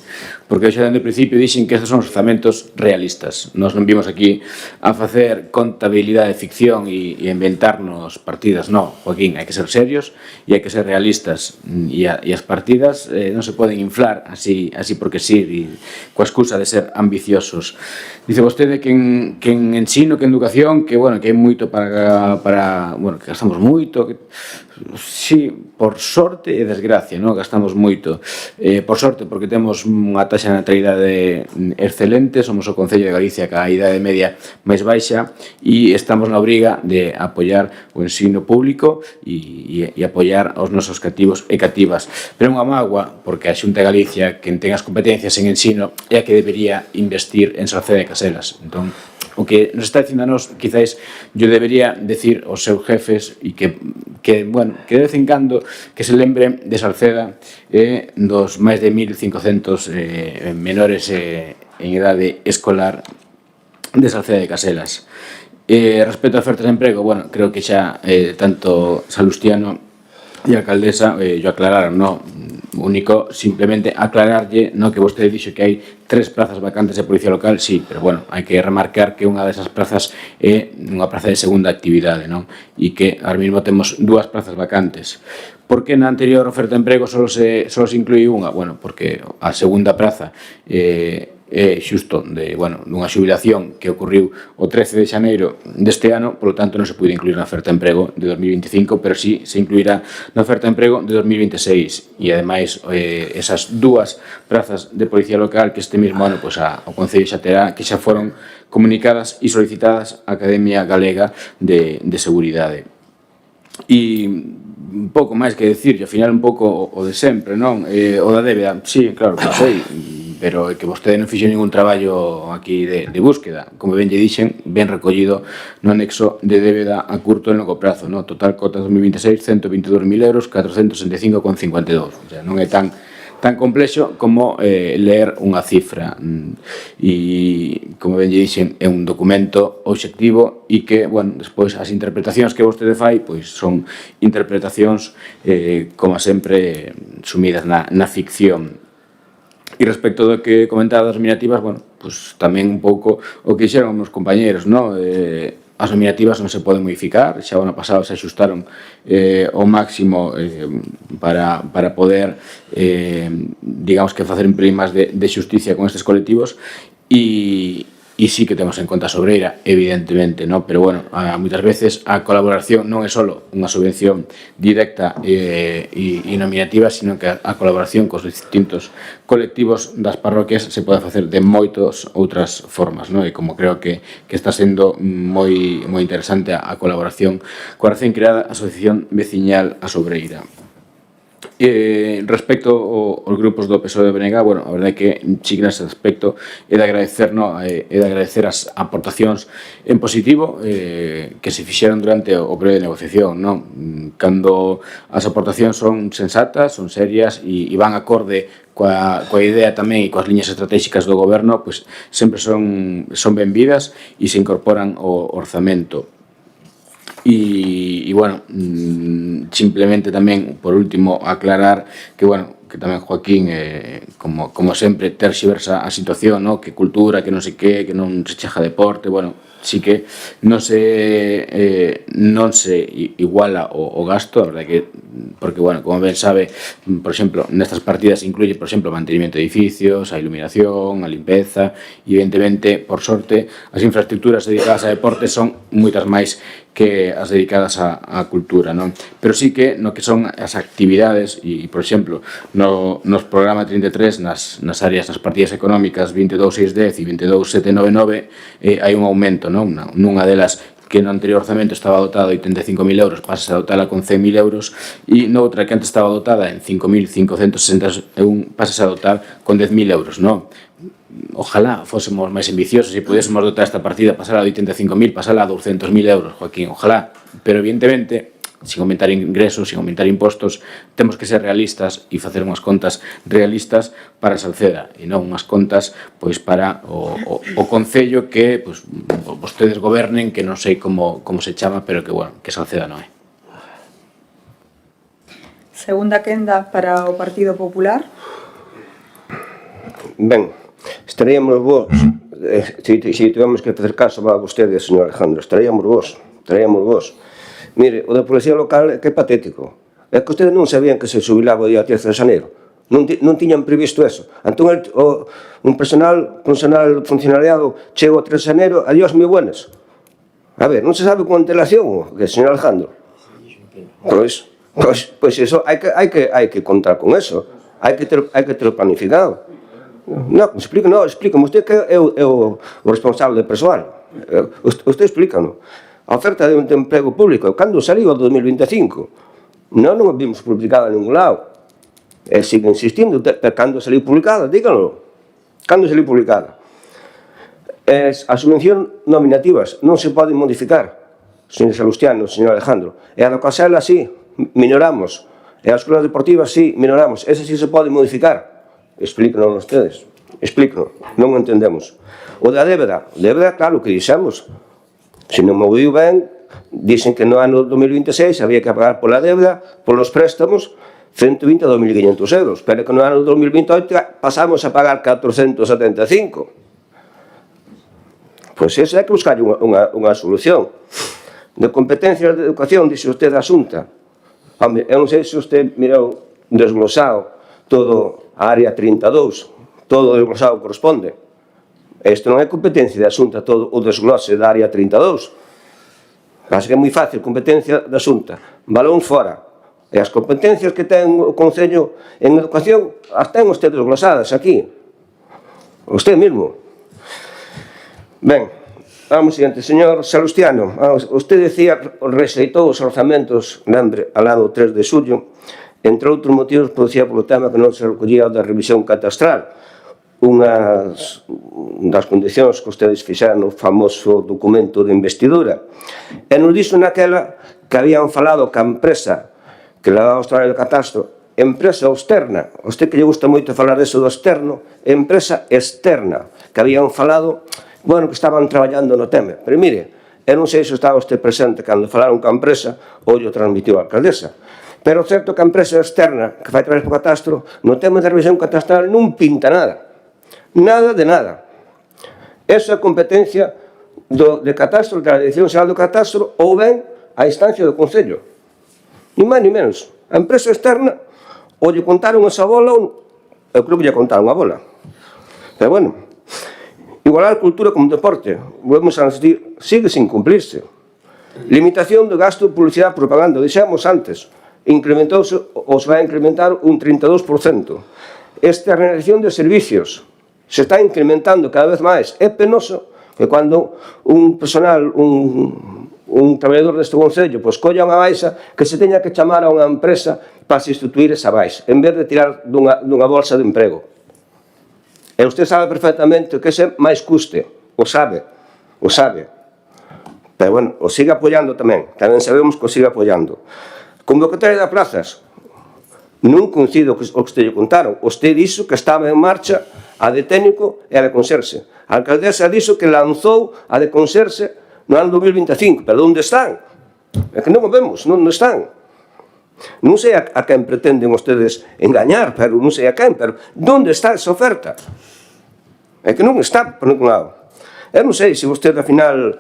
porque xa dende o principio dixen que estes son orzamentos realistas. Nós non vimos aquí a facer contabilidade de ficción e inventarnos partidas, non, Joaquín, hai que ser serios e hai que ser realistas, e as partidas non se poden inflar así porque sí, coa excusa de ser ambiciosos. Dice vostede que en ensino, que en educación, que, bueno, que hai moito para bueno, que gastamos moito, que sí, por sorte e desgracia, non? Gastamos moito. Por sorte, porque temos unha taxa de natalidade excelente, somos o Concello de Galicia que a idade media máis baixa e estamos na obriga de apoiar o ensino público e apoiar os nosos cativos e cativas. Pero unha mágoa, porque a Xunta de Galicia, quen ten as competencias en ensino, é a que debería investir en Salceda de Caselas. Entón, o que nos está dicindo a nos, quizáis, yo debería decir aos seus jefes e que de vez en cando que se lembre de Salceda dos máis de 1.500 menores en idade escolar de Salceda de Caselas. Respecto a ofertas de emprego, bueno, creo que xa tanto Salustiano e a alcaldesa yo aclararon, no, único, simplemente aclararlle, no, que vostede dixo que hai 3 plazas vacantes de policía local, sí, pero bueno, hai que remarcar que unha desas plazas é unha plaza de segunda actividade, non? E que ahora mesmo temos 2 plazas vacantes. Por que na anterior oferta de emprego só se inclui unha? Bueno, porque a segunda praza xusto dunha xubilación que ocurriu o 13 de xaneiro deste ano, polo tanto non se puide incluir na oferta de emprego de 2025, pero sí se incluirá na oferta de emprego de 2026 e ademais esas dúas prazas de policía local que este mesmo ano o Concello xa terá, que xa foron comunicadas e solicitadas á Academia Galega de Seguridade. E un pouco máis que decir, ao final un pouco o de sempre, non? O da débeda, sí, claro que sei, pero é que vostede non fixo ningún traballo aquí de búsqueda. Como ben lle dixen, ben recollido no anexo de débeda a curto e longo prazo, no? Total cota 2026, 122.000 euros, 465,52. O sea, non é tan complexo como ler unha cifra. E, como ben lle dixen, é un documento obxectivo e que, bueno, despois as interpretacións que vostede fai, pois son interpretacións, como sempre, sumidas na ficción. E respecto do que comentaba das nominativas, bueno, pues tamén un pouco o que dixeron os meus compañeros, non? As nominativas non se poden modificar, xa o ano pasado se axustaron o máximo para poder, digamos que facer un pelín máis de xusticia con estes colectivos e sí que temos en conta a sobreira, evidentemente, ¿no? Pero bueno, moitas veces a colaboración non é só unha subvención directa e nominativa, sino que a colaboración cos distintos colectivos das parroquias se pode facer de moitas outras formas, ¿no? E como creo que está sendo moi interesante a colaboración coa recén creada Asociación Veciñal A Sobreira. Respecto aos grupos do PSOE de BNG, bueno, a verdade é que sí que nese aspecto é de agradecer, no? É de agradecer as aportacións en positivo que se fixeron durante o período de negociación, non? Cando as aportacións son sensatas, son serias e van acorde coa idea tamén e coas liñas estratégicas do goberno, pois sempre son benvidas e se incorporan ao orzamento. E bueno, simplemente tamén, por último, aclarar que, bueno, que tamén Joaquín, como sempre, terxiversa a situación, no? Que cultura, que non sei que non se chega deporte, bueno, sí que non se iguala o gasto, a verdade que, porque, bueno, como ben sabe, por exemplo, nestas partidas incluye, por exemplo, o mantenimiento de edificios, a iluminación, a limpeza, e evidentemente, por sorte, as infraestructuras dedicadas a deporte son moitas máis que as dedicadas á cultura, non? Pero sí que no que son as actividades e, por exemplo, nos programa 33, nas áreas, nas partidas económicas 22.610 e 22.799 hai un aumento, non? Nunha delas que no anterior orzamento estaba dotada de 85.000 euros, pasa a dotada con 100.000 euros, e noutra que antes estaba dotada en 5.561, pasa a dotar con 10.000 euros, non? Ojalá fósemos máis ambiciosos e pudésemos dotar esta partida, pasar a 85.000, pasar a 200.000 euros, Joaquín, ojalá, pero evidentemente, sin aumentar ingresos, sin aumentar impostos, temos que ser realistas e facer unhas contas realistas para Salceda e non unhas contas pois para o concello que pois, vostedes gobernen, que non sei como se chama, pero que, bueno, que Salceda non é. Segunda quenda para o Partido Popular. Ben, estaríamos vos, se tivemos que facer caso a vostede, señor Alejandro, estaríamos vos. Mire, o da Policía Local que é patético. É que ustedes non sabían que se xubilaba o día 13 de xaneiro. Non tiñan previsto eso. Entón, un funcionariado chega o 13 de xaneiro, adiós, moi buenas. A ver, non se sabe con antelación, que señor Alejandro. Pois eso, hai que contar con eso. Hai que ter planificado. Non, explícame usted que é o responsable de persoal. Usted explícanos. A oferta de emprego público, cando saliu o 2025? Non a vimos publicada en ningún lado. E sigue insistindo, cando saliu publicada, díganlo. Cando saliu publicada? As subvencións nominativas non se poden modificar, señor Salustiano, señor Alejandro. E a do Casela, sí, minoramos. E as escolas deportivas, sí, minoramos. Ese sí se pode modificar. Explíquenos ustedes. Explíquenos. Non entendemos. O da débeda, claro que dixemos. Se non me ouviu ben, dicen que no ano 2026 había que pagar pola débeda, polos préstamos, 122.500 euros, pero que no ano 2028 pasamos a pagar 475. Pois eso hai que buscar unha solución. De competencias de educación, dixe usted a Xunta. Home, eu non sei se usted mirou desglosado todo a área 32, todo desglosado corresponde. Isto non é competencia da Xunta todo o desglose da área 32. Así que é moi fácil, competencia da Xunta. Balóns fora. E as competencias que ten o Concello en educación as ten usted desglosadas aquí. Usted mismo. Ben, vamos siguiente. Señor Salustiano, usted decía, rexeitou os orzamentos, lembre, al ano 3 de xullo, entre outros motivos, producía polo tema que non se recollía da revisión catastral, unha das condicións que ustedes fixeron no famoso documento de investidura. E nos dixo naquela que habían falado que a empresa que levaba os traballos de catastro, empresa externa, a usted que lle gusta moito falar eso do externo, empresa externa, que habían falado, bueno, que estaban traballando no tema. Pero mire, eu non sei se estaba usted presente cando falaron ca empresa ou lle transmitiu a alcaldesa, pero certo que a empresa externa que fai traballos por catastro, no tema de revisión catastral non pinta nada. Nada de nada. Esa é a competencia de catastro, da Dirección Xeral do Catastro, ou ben a instancia do Concello. Ni máis ni menos. A empresa externa, ou lle contaron esa bola, ou eu creo que lle contaron a bola. Pero bueno, igualar cultura como deporte, volvemos a insistir, sigue sin cumplirse. Limitación do gasto de publicidade e propaganda, dixemos antes, incrementouse ou se vai a incrementar un 32%. Externalización de servicios, se está incrementando cada vez máis. É penoso que cando un personal, un traballador deste Concello, pois colla unha baixa, que se teña que chamar a unha empresa para sustituir esa baixa, en vez de tirar dunha bolsa de emprego. E usted sabe perfectamente que ese máis custe, o sabe. Pero bueno, o sigue apoiando tamén sabemos que o sigue apoiando. Convocatoria de plazas, non coincido o que usted lle contaron. Usted dixo que estaba en marcha a de técnico e a de conserxe. A alcaldesa dixo que lanzou a de conserxe no ano 2025, pero onde están? É que non o vemos, onde están? Non sei a quen pretenden ustedes engañar, pero non sei a quen, pero onde está esa oferta? É que non está por ningún lado. Eu non sei se vostede, ao final,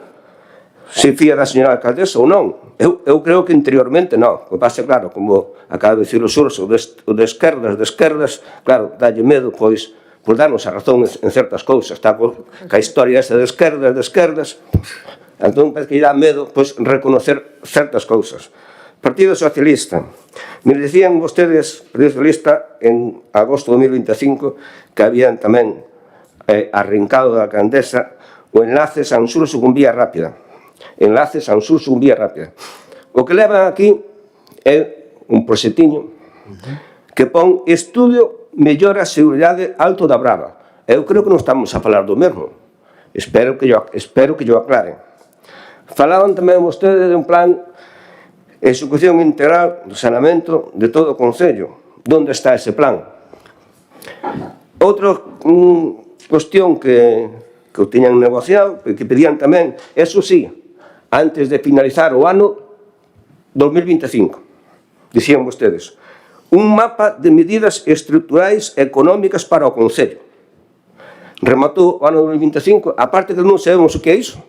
se fía da señora alcaldesa ou non. Eu creo que interiormente non. O que pasa, claro, como acaba de dicir o Xurxo, o de esquerdas, claro, dalle medo, pois, por darnos a razón en certas cousas. Está ca historia esa de esquerdas, entón parece que lle dá medo reconocer certas cousas. Partido Socialista. Me dicían vostedes, Partido Socialista, en agosto de 2025, que habían tamén arrincado da alcaldesa o enlace Sanxurxo con vía rápida. Enlace Sanxurxo con vía rápida. O que levan aquí é un proxectiño que pon estudio mellora a seguridade Alto da Brava. Eu creo que non estamos a falar do mesmo. Espero que yo aclaren. Falaban tamén vostedes de un plan de execución integral do saneamento de todo o Concello. Onde está ese plan? Outra cuestión que o tiñan negociado, que pedían tamén, eso sí, antes de finalizar o ano 2025, dicían vostedes, un mapa de medidas estruturais económicas para o Concello. Rematou o ano 2025, aparte que non sabemos o que é iso.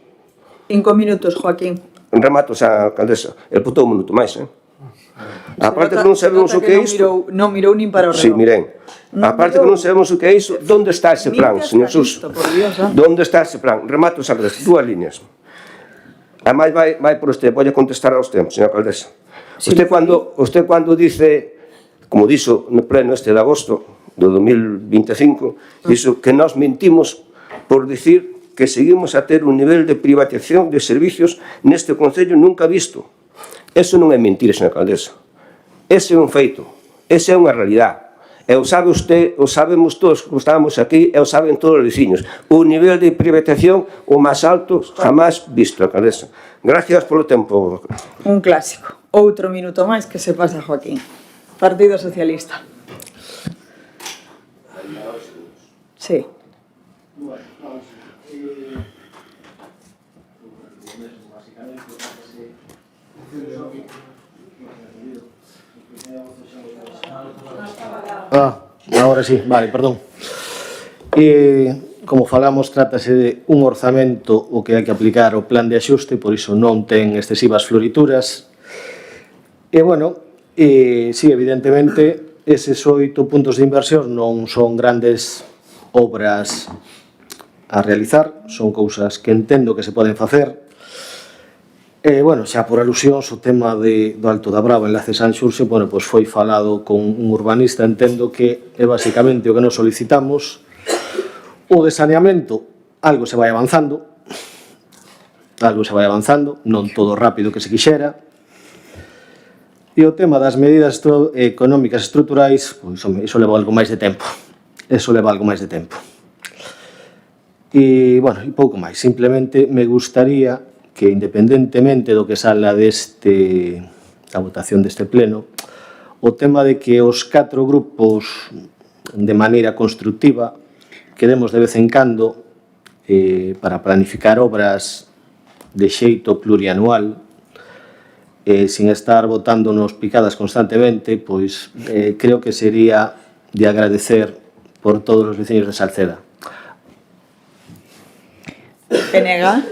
5 minutos, Joaquín. Remato, xa, alcaldesa, el putou un minuto máis, aparte que non sabemos o que é iso. Non mirou nin para o reloj. Sí, miren. Aparte que non sabemos o que é iso, onde está ese plan, señor Xus? Onde está ese plan? Remato, xa, alcaldesa, 2 líneas. Ademais, vai por usted, voy a contestar a usted, señora alcaldesa. Usted cando dice, como dixo no pleno este de agosto do 2025, dixo que nós mentimos por dicir que seguimos a ter un nivel de privatización de servicios neste Concello nunca visto. Eso non é mentira, señora alcaldesa. Ese é un feito, esa é unha realidade. E o sabe usted, o sabemos todos que estamos aquí, e o saben todos os veciños. O nivel de privatización o máis alto jamás visto, alcaldesa. Gracias polo tempo. Un clásico. Outro minuto máis que se pasa, Joaquín. Partido Socialista. Sí. Ahora sí, vale, perdón. Como falamos, trátase de un orzamento o que hai que aplicar o plan de axuste, por iso non ten excesivas florituras. E, bueno, sí, evidentemente, eses 8 puntos de inversión non son grandes obras a realizar, son cousas que entendo que se poden facer. Bueno, xa por alusións, o tema do Alto da Brava, enlace Sanxurxe, bueno, pois foi falado con un urbanista, entendo que é basicamente o que nos solicitamos. O de saneamento, algo se vai avanzando, non todo rápido que se quixera. E o tema das medidas económicas estruturais, pois, iso leva algo máis de tempo. E, bueno, e pouco máis. Simplemente me gustaría que, independentemente do que salga da votación deste pleno, o tema de que os 4 grupos, de maneira constructiva, quedemos de vez en cando para planificar obras de xeito plurianual, sin estar botándonos picadas constantemente, pois creo que sería de agradecer por todos os veciños de Salceda. PNG.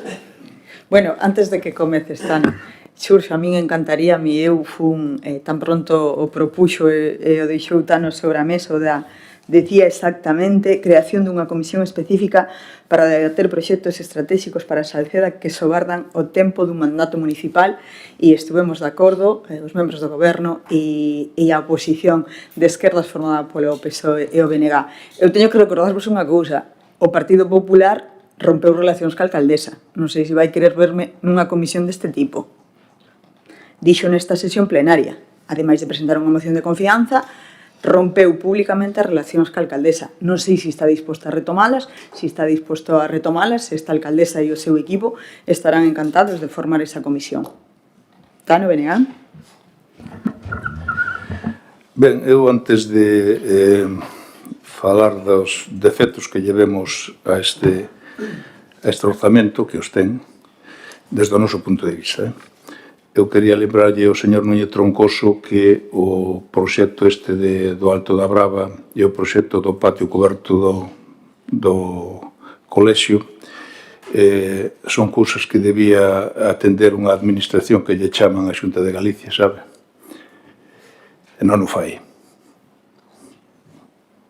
Bueno, antes de que comeces, Tano, Xurxo, a min encantaría, eu fun tan pronto o propuxo e o deixou Tano sobre a mesa, decía exactamente creación dunha comisión específica para debater proxectos estratégicos para Salceda que sobardan o tempo dun mandato municipal, e estuvemos de acordo, os membros do goberno e a oposición de esquerdas formada polo PSOE e o BNG. Eu teño que recordarvos unha cousa: o Partido Popular rompeu relacións ca alcaldesa. Non sei se vai querer verme nunha comisión deste tipo. Dixo nesta sesión plenaria, ademais de presentar unha moción de confianza, rompeu públicamente as relacións ca alcaldesa. Non sei se está disposto a retomalas, se esta alcaldesa e o seu equipo estarán encantados de formar esa comisión. Tano, BNG. Ben, eu antes de falar dos defectos que llevemos a este orzamento, que os ten, desde o noso punto de vista. Eu quería lembrarlle ao señor Núñez Troncoso que o proxecto do Alto da Brava e o proxecto do patio coberto do colexio son cousas que debía atender unha administración que lle chaman a Xunta de Galicia, sabe? E non o fai.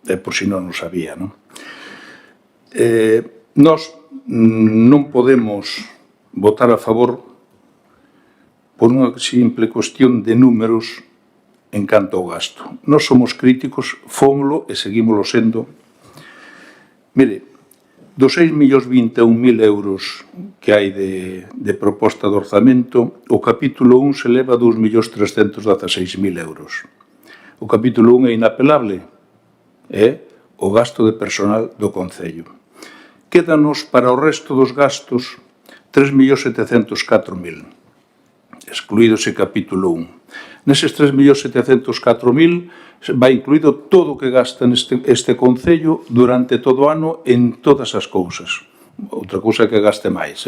E por si non o sabía, non? Nós non podemos votar a favor por unha simple cuestión de números en canto ao gasto. Nós somos críticos, fómolo e seguímolo sendo. Mire, dos 6.021.000 euros que hai de proposta de orzamento, o capítulo 1 se leva 2.316.000 euros. O capítulo 1 é inapelable, é o gasto de personal do Concello. Quédanos para o resto dos gastos 3.704.000, excluído ese capítulo 1. Neses 3.704.000 vai incluído todo o que gasta este Concello durante todo o ano en todas as cousas. Outra cousa que gaste máis,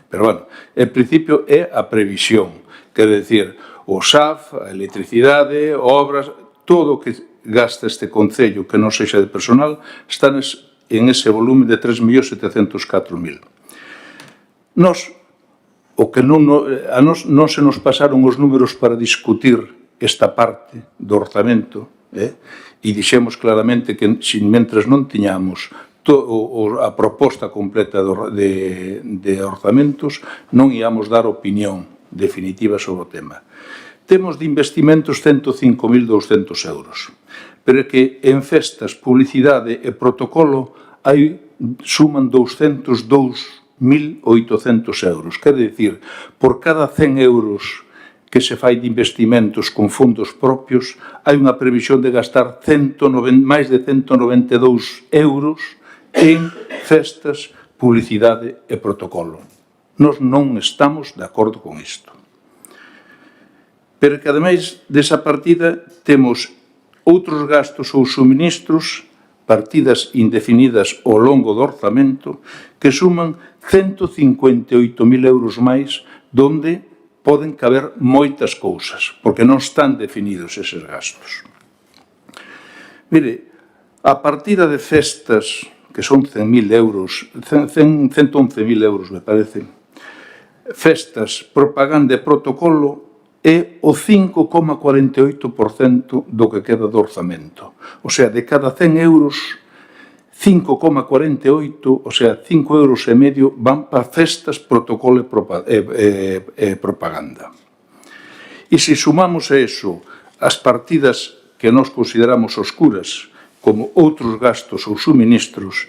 pero, bueno, en principio é a previsión, quer decir, o SAF, a electricidade, obras, todo o que gasta este Concello que non sexa de personal está en ese volumen de 3.704.000. Nós, a nós non se nos pasaron os números para discutir esta parte do orzamento, e dixemos claramente que mentres non tiñamos a proposta completa de orzamentos, non íamos dar opinión definitiva sobre o tema. Temos de investimentos 105.200 euros. Pero é que en festas, publicidade e protocolo suman 202.800 euros. Quer dicir, por cada 100 euros que se fai de investimentos con fondos propios, hai unha previsión de gastar máis de 192 euros en festas, publicidade e protocolo. Nós non estamos de acordo con isto. Pero que, ademais desa partida, temos outros gastos ou suministros, partidas indefinidas ao longo do orzamento, que suman 158.000 euros máis, donde poden caber moitas cousas, porque non están definidos eses gastos. Mire, a partida de festas, que son 111.000 euros, me parece, festas, propaganda e protocolo, é o 5,48% do que queda do orzamento. O sea, de cada 100 euros, 5,48, o sea, 5,5 euros van para festas, protocolo e propaganda. E se sumamos a eso as partidas que nós consideramos oscuras, como outros gastos ou suministros,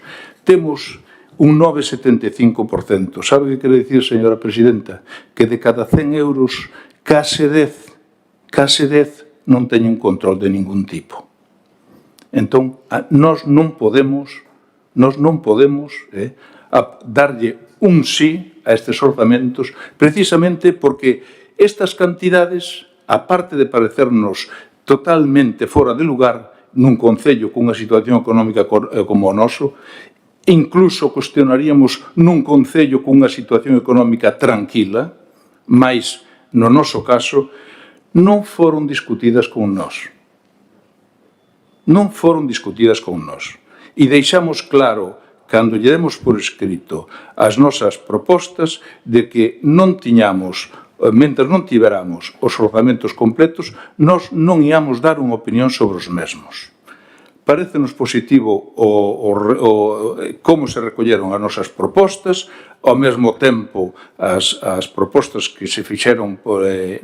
temos un 9,75%. Sabe que quere dicir, señora presidenta? Que de cada 100 euros, case 10 non teñen control de ningún tipo. Entón, nós non podemos darlle un sí a estes orzamentos precisamente porque estas cantidades, aparte de parecernos totalmente fora de lugar nun concello cunha situación económica como o noso, incluso cuestionaríamos nun concello cunha situación económica tranquila, mas no noso caso non foron discutidas con nós. Non foron discutidas con nós. E deixamos claro, cando lle demos por escrito as nosas propostas, de que non tiñamos, mentre non tiveramos os orzamentos completos, nós non íamos dar unha opinión sobre os mesmos. Parécenos positivo como se recolleron as nosas propostas, ao mesmo tempo as propostas que se fixeron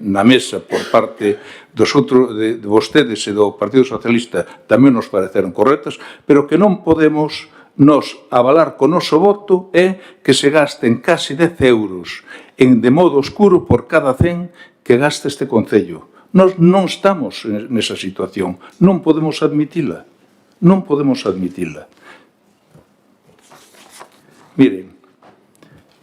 na mesa por parte de vostedes e do Partido Socialista tamén nos pareceron correctas, pero que non podemos nos avalar co noso voto é que se gasten casi 10 euros de modo oscuro por cada 100 que gasta este concello. Nós non estamos nesa situación, non podemos admitila. Non podemos admitila. Miren,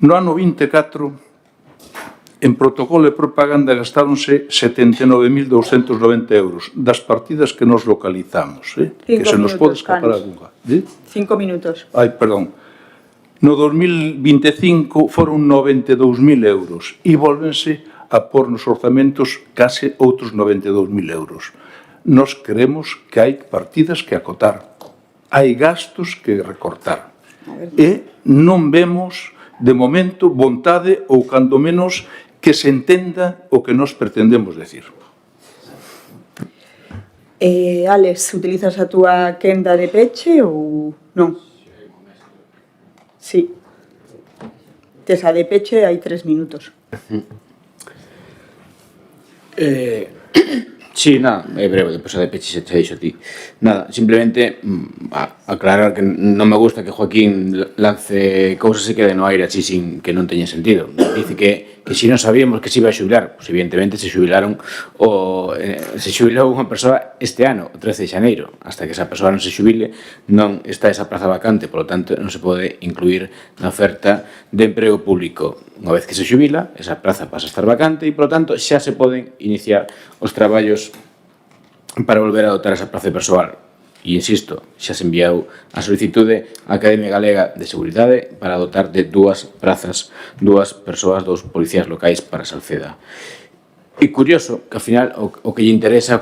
no ano 24, en protocolo e propaganda gastáronse 79.290 euros das partidas que nos localizamos. Que se nos pode escapar algunha. 5 minutos. Ai, perdón. No 2025 foron 92.000 euros e volvense a pôr nos orzamentos case outros 92.000 euros. Nós creemos que hai partidas que acotar, hai gastos que recortar. E non vemos, de momento, vontade ou, cando menos, que se entenda o que nós pretendemos decir. Alex, utilizas a túa quenda de peche ou non? Sí. Tes a de peche, hai 3 minutos. Sí, nada, é breve, depois a de peche se te deixo a ti. Nada, simplemente aclarar que non me gusta que Joaquín lance cousas e quede no aire así sin que non teña sentido. Dice que se non sabíamos que se iba a xubilar, pues evidentemente se xubilou unha persoa este ano, o 13 de xaneiro. Hasta que esa persoa non se xubile, non está esa praza vacante, polo tanto non se pode incluir na oferta de emprego público. Unha vez que se xubila, esa praza pasa a estar vacante e, polo tanto, xa se poden iniciar os traballos para volver a dotar esa praza persoal. E, insisto, xa se enviou a solicitude á Academia Galega de Seguridade para dotar de 2 prazas, 2 persoas, 2 policías locais para Salceda. E curioso que, ao final, o que lle interesa,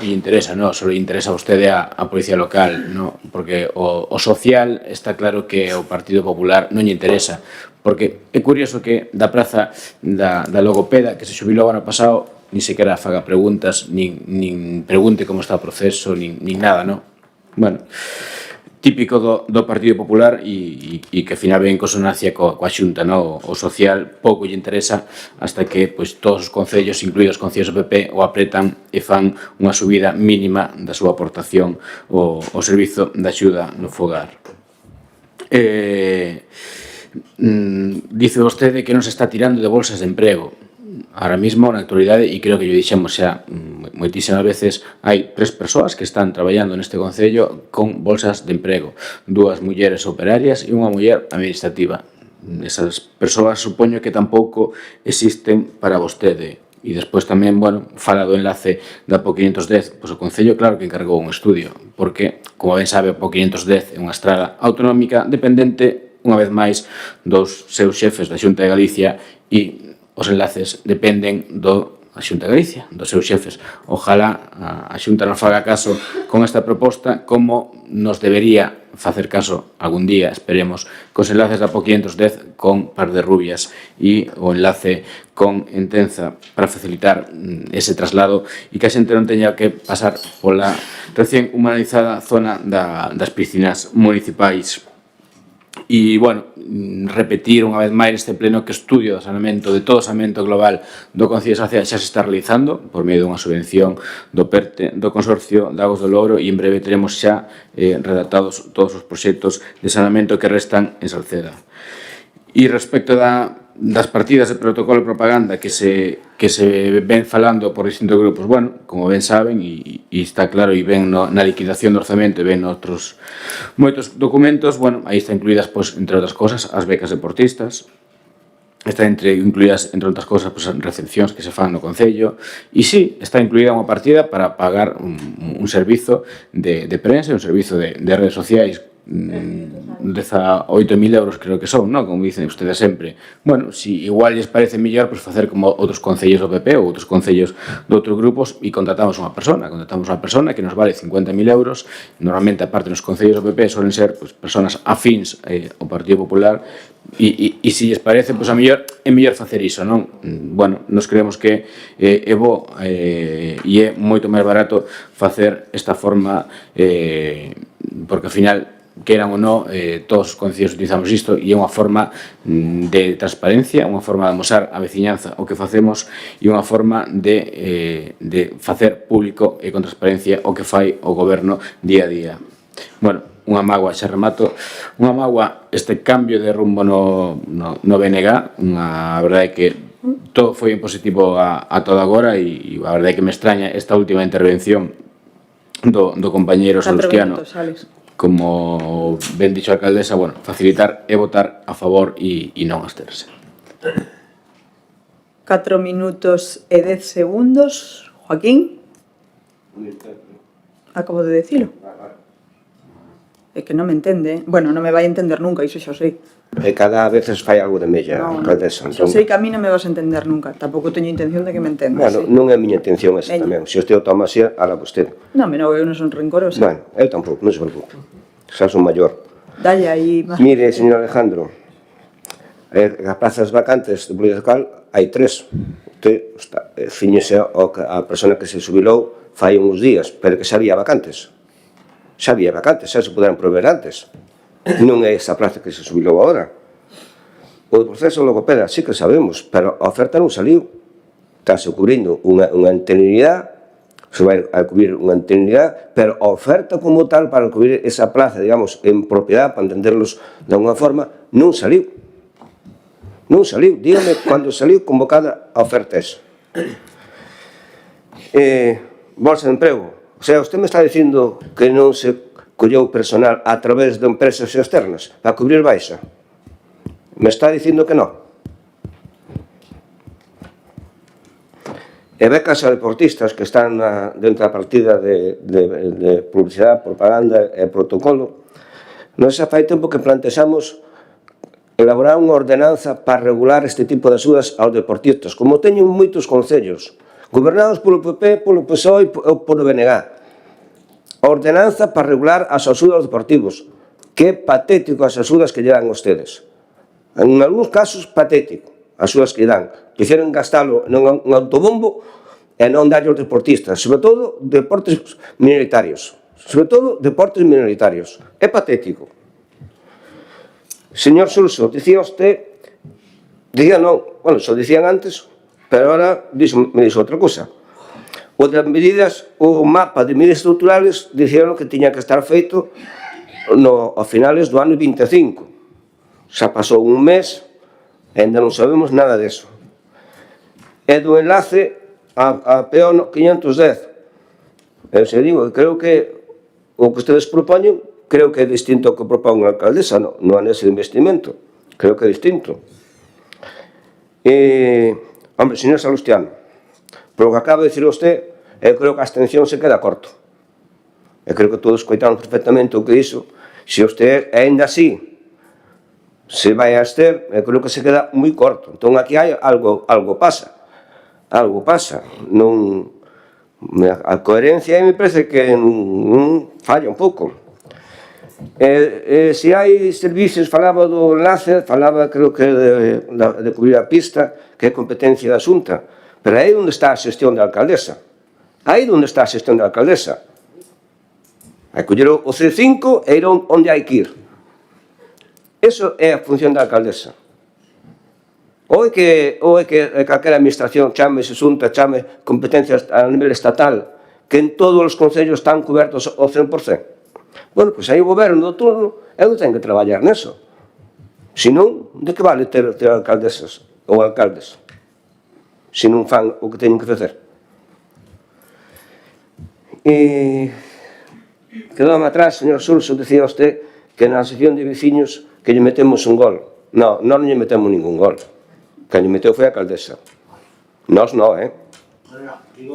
non? Só lle interesa a vostede a Policía Local, non? Porque o social está claro que o Partido Popular non lle interesa, porque é curioso que da praza da logopeda que se xubilou ano pasado nin sequera faga preguntas, nin pregunte como está o proceso, nin nada, non? Bueno, típico do Partido Popular e que ao final ven en consonancia coa Xunta, non? O social pouco lle interesa hasta que todos os concellos, incluídos os concellos do PP, o apretan e fan unha subida mínima da súa aportación ao servizo de axuda no fogar. Dice vostede que non se está tirando de bolsas de emprego. Ahora mismo, na actualidade, e creo que yo dixemos xa moitísimas veces, hai 3 persoas que están traballando neste concello con bolsas de emprego, 2 mulleres operarias e unha muller administrativa. Esas persoas supoño que tampouco existen para vostede. E despois tamén, fala do enlace da PO 510, pois o Concello claro que encargou un estudio, porque, como ben sabe, a PO 510 é unha estrada autonómica dependente, unha vez máis, dos seus xefes da Xunta de Galicia e os enlaces dependen da Xunta de Galicia, dos seus xefes. Ojalá a Xunta non faga caso con esta proposta, como nos debería facer caso algún día, esperemos, cos enlaces da PO 510 con Par de Rubias e o enlace con Entenza para facilitar ese traslado e que a xente non teña que pasar pola recién humanizada zona das piscinas municipais. E, bueno, repetir unha vez máis neste pleno que estudio do saneamento, de todo o saneamento global do Concello de Sarceda xa se está realizando por medio dunha subvención do PERTE, do Consorcio de Augas do Louro, e en breve teremos xa redactados todos os proxectos de saneamento que restan en Sarceda. E respecto das partidas de protocolo e propaganda que se ven falando por distintos grupos, bueno, como ben saben, e está claro, e ven na liquidación do orzamento e ven noutros moitos documentos, bueno, aí está incluídas, pois, entre outras cosas, as becas deportistas, está incluídas, entre outras cosas, pois, as recepcións que se fan no Concello, e sí, está incluída unha partida para pagar un servizo de prensa, un servizo de redes sociais, 18.000 euros creo que son, ¿no? Como dicen ustedes sempre. Bueno, si igual lles parece mellor, pues facer como outros concellos do PP ou outros concellos de outros grupos e contratamos unha persona que nos vale 50.000 euros. Normalmente, aparte, nos concellos do PP suelen ser, pues, personas afíns ao Partido Popular, e se lles parece, pues, a mellor é mellor facer iso, non? Bueno, nos creemos que é bo e é moito máis barato facer esta forma, porque ao final, queran ou non, todos os concellos utilizamos isto, e é unha forma de transparencia, unha forma de amosar a veciñanza o que facemos, e unha forma de facer público e con transparencia o que fai o goberno día a día. Bueno, unha mágoa, xa remato, unha mágoa este cambio de rumbo no BNG, a verdade é que todo foi en positivo a todo agora, e a verdade é que me extraña esta última intervención do compañeiro Salustiano. Como ben dixo a alcaldesa, bueno, facilitar e votar a favor e non absterse. 4 minutos e 10 segundos. Joaquín. Acabo de decilo. É que non me entende. Bueno, non me vai entender nunca, iso xa o sei. E cada vez fai algo de mella, alcaldesa. Xa sei que a mí non me vas a entender nunca. Tampouco teño intención de que me entendas. Bueno, non é a miña intención esa tamén. Se o toma así, ala vostede. Non, eu non son rencorosa. Bueno, eu tampouco, non se preocupe. Xa son maior. Dalle aí... Mire, señor Alejandro, as plazas vacantes de Policía Local hai 3. Ciñese a persona que se jubilou fai uns días, pero que xa había vacantes. Xa había vacantes, xa se poderan prover antes. Non é esa plaza que se jubilou agora. O proceso logopeda sí que sabemos, pero a oferta non saliu. Estase cubrindo unha interinidade, se vai a cubrir unha interinidade, pero a oferta como tal para cubrir esa plaza, digamos, en propiedade, para entenderlos de alguna forma, non saliu. Non saliu. Dígame cando saliu convocada a oferta esa. Bolsa de emprego. O sea, usted me está dicindo que non se colleu personal a través de empresas externas para cubrir baixa. Me está dicindo que non. E becas a deportistas que están dentro da partida de publicidade, propaganda e protocolo. Nós xa fai tempo que plantexamos elaborar unha ordenanza para regular este tipo de axudas aos deportistas, como teñen moitos concellos, gobernados polo PP, polo PSOE ou polo BNG. A ordenanza para regular as axudas aos deportivos. Que patético as axudas que lle dan ustedes. En algúns casos, patético. As axudas que lle dan. Quixeron gastalo nun autobombo e non darlle aos deportistas. Sobre todo, deportes minoritarios. É patético. Señor Sulso, dicía usted... Dicía non, bueno, xo dicían antes, pero ahora me dixo outra cosa. O das medidas, o mapa de medidas estruturales, dixeron que tiña que estar feito a finales do ano 25. Xa pasou un mes e ainda non sabemos nada deso. E do enlace a PO 510. Eu se digo, creo que o que ustedes propoñen, creo que é distinto ao que propón a alcaldesa no anexo de investimento. Creo que é distinto. Hombre, señor Salustiano, polo que acaba de dicir usted, eu creo que a abstención se queda corto. Eu creo que todos coitamos perfectamente o que iso. Se usted ainda así se vai a abster, eu creo que se queda moi corto. Entón aquí hai algo pasa. Algo pasa. Non, a coherencia me parece que falla un pouco. Se hai servicios, falaba do enlace, falaba creo que de cubrir a pista, que é competencia da Xunta, pero aí onde está a xestión da alcaldesa. Aí onde está a xestión da alcaldesa. Hai que coller o C5 e ir onde hai que ir. Eso é a función da alcaldesa. Ou é que calquera administración chame xunta, chame competencias a nivel estatal, que en todos os concellos están cobertos ao 100%. Bueno, pois aí o goberno do turno é o que ten que traballar neso. Se non, de que vale ter alcaldesas ou alcaldes? Se non fan o que teñen que facer. E quedoume atrás, señor Surso, decía usted que na asociación de veciños que lle metemos un gol. Non, non lle metemos ningún gol. Quen lle meteu foi a alcaldesa. Nós non,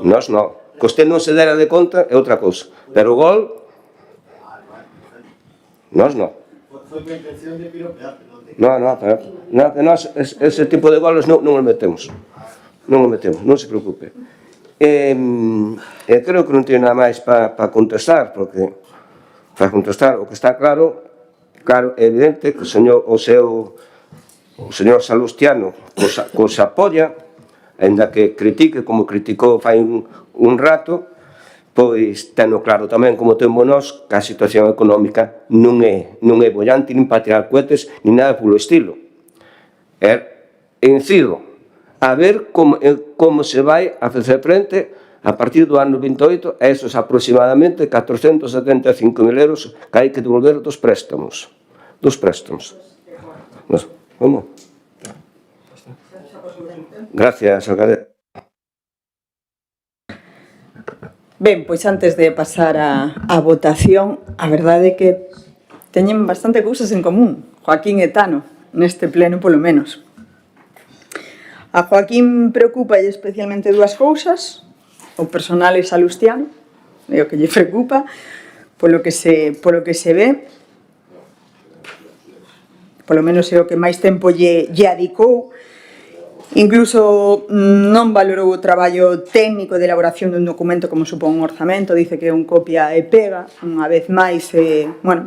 Nós non. Que usted non se dera de conta é outra cousa. Pero o gol, nós non. Foi con intención de piropear. Non, que nós ese tipo de goles non os metemos. Non os metemos, non se preocupe. Creo que non teño nada máis para contestar, porque para contestar o que está claro, é evidente que o señor Salustiano os apoia, ainda que critique como criticou fai un rato, pois teno claro tamén como temos nós que a situación económica non é bollante nin para tirar cohetes nin nada polo estilo. Incido a ver como se vai a facer frente a partir do ano 28 a esos aproximadamente 475.000 euros que hai que devolver dos préstamos. Como? Gracias, alcalde. Ben, pois antes de pasar a votación, a verdade é que teñen bastante cousas en común, Joaquín e Tano, neste pleno polo menos. A Joaquín preocupa especialmente dúas cousas, o personal e salustiano, é o que lle preocupa, polo que se ve, polo menos é o que máis tempo lle adicou. Incluso non valorou o traballo técnico de elaboración dun documento como supón un orzamento, dice que é un copia e pega, unha vez máis,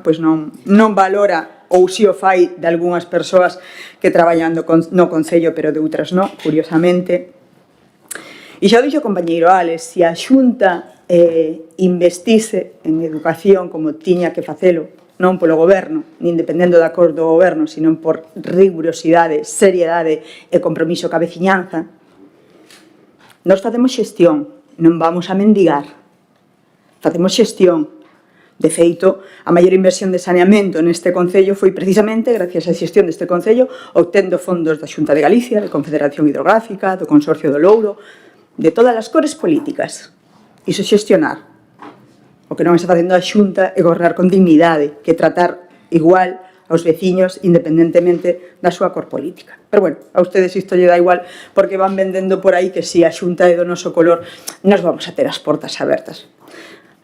pois non valora ou si o fai de algunhas persoas que traballan no Concello, pero de outras non, curiosamente. E xa dixo o compañeiro Alex, se a Xunta investise en educación como tiña que facelo, non polo goberno, nin dependendo da cor do goberno, sino por rigurosidade, seriedade e compromiso ca veciñanza, nós facemos xestión, non vamos a mendigar. Facemos xestión. De feito, a maior inversión de saneamento neste Concello foi precisamente gracias á xestión deste Concello, obtendo fondos da Xunta de Galicia, da Confederación Hidrográfica, do Consorcio do Louro, de todas as cores políticas. Iso xestionar. O que non está facendo a Xunta é gobernar con dignidade, que tratar igual aos veciños independentemente da súa cor política. Pero bueno, a ustedes isto lle dá igual porque van vendendo por aí que si a Xunta é do noso color, nos vamos a ter as portas abertas.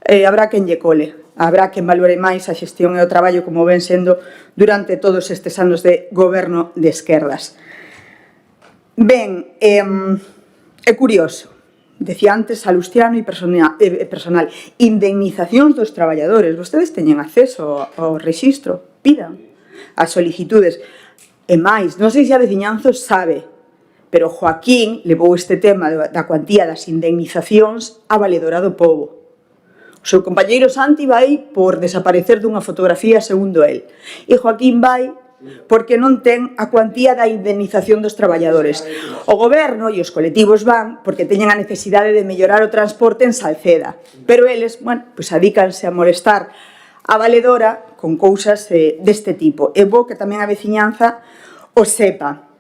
Habrá quen lle cole, habrá quen valore máis a xestión e o traballo como ven sendo durante todos estes anos de goberno de esquerdas. Ben, é curioso. Decía antes, Salustiano e personal. Indemnizacións dos traballadores. Vostedes teñen acceso ao rexistro. Pidan as solicitudes. E máis, non sei se a veciñanza sabe, pero Joaquín levou este tema da cuantía das indemnizacións á valedora do pobo. O seu compañeiro Santi vai por desaparecer dunha fotografía segundo el. E Joaquín vai porque non ten a cuantía da indemnización dos traballadores. O goberno e os colectivos van porque teñen a necesidade de mellorar o transporte en Salceda. Pero eles, pois adícanse a molestar a valedora con cousas deste tipo. É bo que tamén a veciñanza o sepa.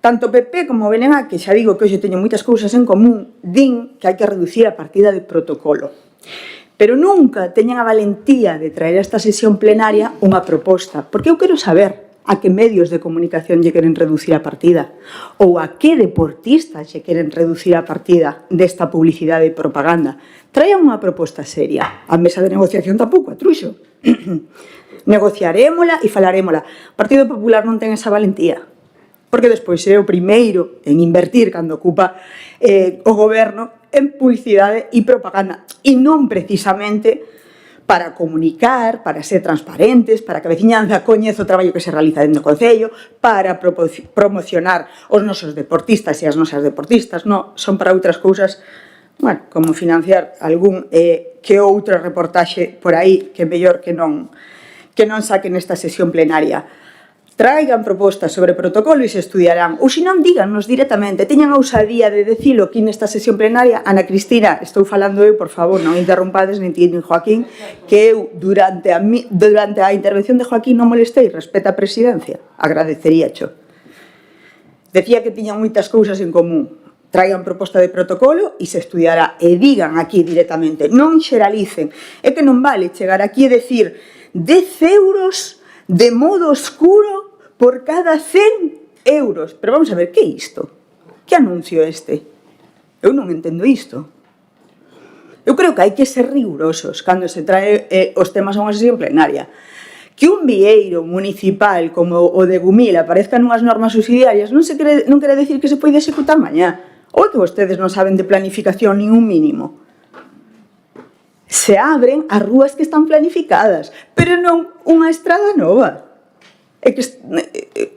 Tanto PP como BNG, que xa digo que hoxe teñen moitas cousas en común, din que hai que reducir a partida de protocolo. Pero nunca teñen a valentía de traer a esta sesión plenaria unha proposta, porque eu quero saber a que medios de comunicación lle queren reducir a partida ou a que deportistas lle queren reducir a partida desta publicidade e propaganda. Traian unha proposta seria. A mesa de negociación tampouco a truxo. Negociarémola e falarémola. O Partido Popular non ten esa valentía, porque despois é o primeiro en invertir cando ocupa o goberno en publicidade e propaganda, e non precisamente para comunicar, para ser transparentes, para que a veciñanza coñeza o traballo que se realiza dentro do Concello, para promocionar os nosos deportistas e as nosas deportistas, non, son para outras cousas, como financiar algún que outro reportaxe por aí, que é mellor que non saquen esta sesión plenaria. traigan propostas sobre protocolo e se estudiarán. Ou se non, díganos directamente, teñan a ousadía de decilo aquí nesta sesión plenaria. Ana Cristina, estou falando eu, por favor, non interrumpades nin ti nin Joaquín, que eu durante a intervención de Joaquín non molestei, respeta a presidencia, agradeceríacho. Decía que tiñan moitas cousas en común. Traigan proposta de protocolo e se estudiará, e digan aquí directamente, non xeralicen. É que non vale chegar aquí e decir 10 euros de modo oscuro por cada 100 euros. Pero vamos a ver, que é isto? Que anuncio este? Eu non entendo isto. Eu creo que hai que ser rigurosos cando se trae os temas a unha sesión plenaria. Que un vieiro municipal como o de Gumil aparezca nunhas normas subsidiarias non quere decir que se pode executar mañá. Ou que vostedes non saben de planificación nin un mínimo. Se abren as rúas que están planificadas, pero non unha estrada nova. É que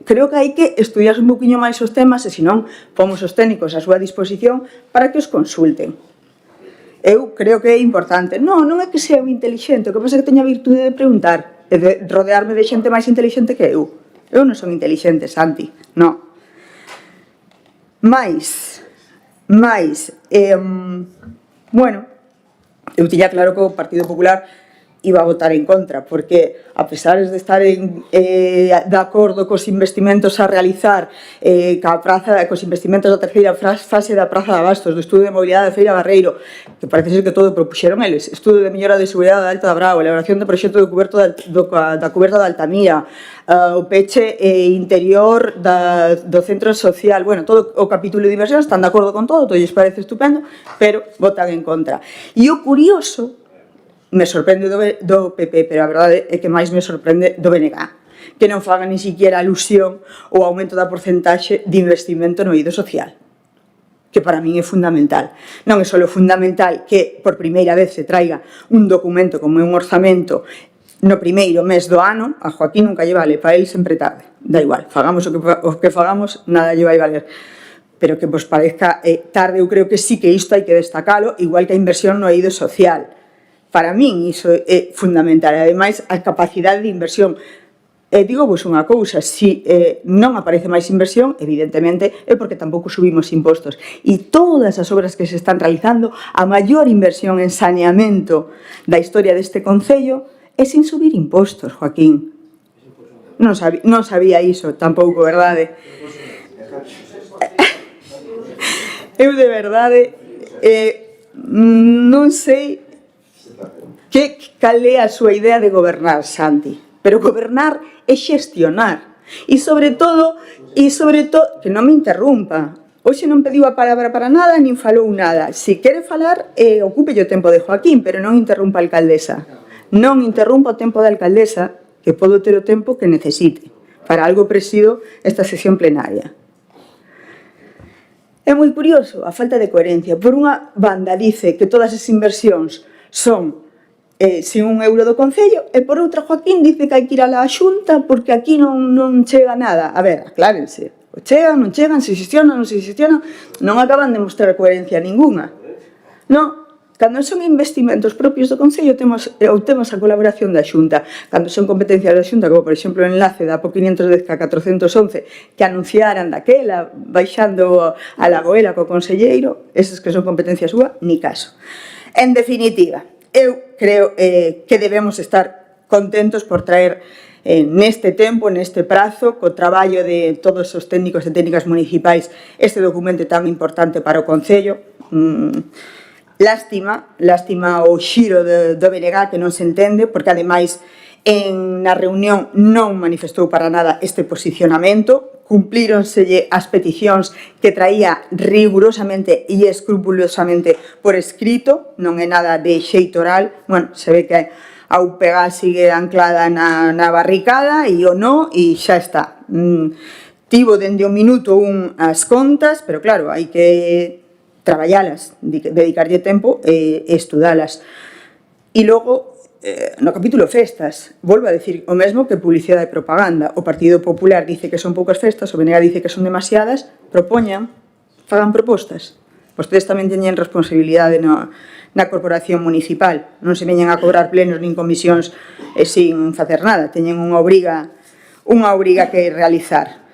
creo que hai que estudiar un poquinho máis os temas e, senón, pomos os técnicos a súa disposición para que os consulten. Eu creo que é importante. Non é que sea un inteligente, o que pasa é que teña a virtude de preguntar e de rodearme de xente máis inteligente que eu. Eu non son inteligente, Santi, non. Bueno, eu tiña claro que o Partido Popular iba a votar en contra, porque a pesar de estar de acordo cos investimentos a realizar cos investimentos da terceira fase da Praza de Abastos, do estudo de mobilidade da Feira Barreiro, que parece ser que todo propuxeron eles, estudo de mellora de seguridade da Alta da Bravo, elaboración de proxecto da cuberta da Altamira, o peche interior do centro social, bueno, todo o capítulo de inversión, están de acordo con todo lles parece estupendo, pero votan en contra. E o curioso, me sorprende do PP, pero a verdade é que máis me sorprende do BNG, que non faga ni siquiera alusión ao aumento da porcentaxe de investimento no eido social, que para min é fundamental. Non é só fundamental que por primeira vez se traiga un documento como un orzamento no primeiro mes do ano, a Joaquín nunca lle vale, para ele sempre tarde, da igual, fagamos o que fagamos, nada lle vai valer. Pero que vos parezca tarde, eu creo que sí que isto hai que destacalo, igual que a inversión no eido social. Para min iso é fundamental, ademais a capacidade de inversión. Digo vos unha cousa, se non aparece máis inversión, evidentemente é porque tampouco subimos impostos. E todas as obras que se están realizando, a maior inversión en saneamento da historia deste concello é sin subir impostos, Joaquín. Non sabía iso tampouco, verdade? Eu de verdade non sei cal é a súa idea de gobernar, Santi, pero gobernar é xestionar e sobre todo, que non me interrumpa. Hoxe non pediu a palabra para nada, nin falou nada. Se quere falar, ocupe o tempo de Joaquín, pero non interrumpa a alcaldesa. Non interrumpa o tempo da alcaldesa, que podo ter o tempo que necesite. Para algo presido esta sesión plenaria. É moi curioso a falta de coherencia. Por unha banda dice que todas as inversións son sin un euro do Concello, e por outra Joaquín dice que hai que ir a la Xunta porque aquí non chega nada. A ver, aclárense, o chegan, non chegan, se xestionan, non se xestionan, non acaban de mostrar coherencia ninguna. Non, cando son investimentos propios do Concello temos a colaboración da Xunta. Cando son competencias da Xunta, como por exemplo o enlace da APO 510 a 411 que anunciaran daquela, baixando a Lagoela co conselleiro, esas que son competencias súa, ni caso. En definitiva, eu creo que debemos estar contentos por traer neste tempo, neste prazo, co traballo de todos os técnicos e técnicas municipais, este documento tan importante para o Concello. Lástima o xiro do BNG que non se entende, porque ademais na reunión non manifestou para nada este posicionamento, cumplíronselle as peticións que traía rigurosamente e escrupulosamente por escrito, non é nada de xeito oral. Bueno, se ve que a UPG sigue anclada na barricada e o no, e xa está. Tivo dende o minuto as contas, pero claro, hai que traballalas, dedicarlle tempo e estudalas. E logo, no capítulo festas, volvo a decir o mesmo que publicidade e propaganda. O Partido Popular dice que son poucas festas, o BNG dice que son demasiadas, propoñan, fagan propostas. Vostedes tamén teñen responsabilidade na corporación municipal, non se veñen a cobrar plenos nin comisións sin facer nada, teñen unha obriga unha obriga que realizar.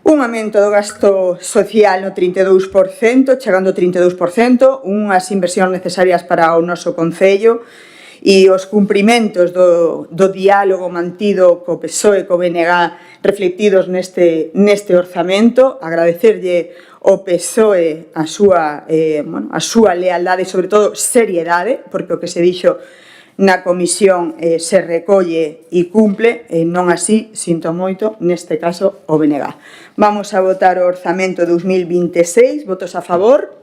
Un aumento do gasto social no 32%, chegando ao 32%, unhas inversións necesarias para o noso Concello e os cumprimentos do diálogo mantido co PSOE e co BNG reflectidos neste orzamento. Agradecerlle ao PSOE a súa lealdade e, sobre todo, seriedade, porque o que se dixo na comisión se recolle e cumple, non así, sinto moito, neste caso, o BNG. Vamos a votar o orzamento 2026, votos a favor.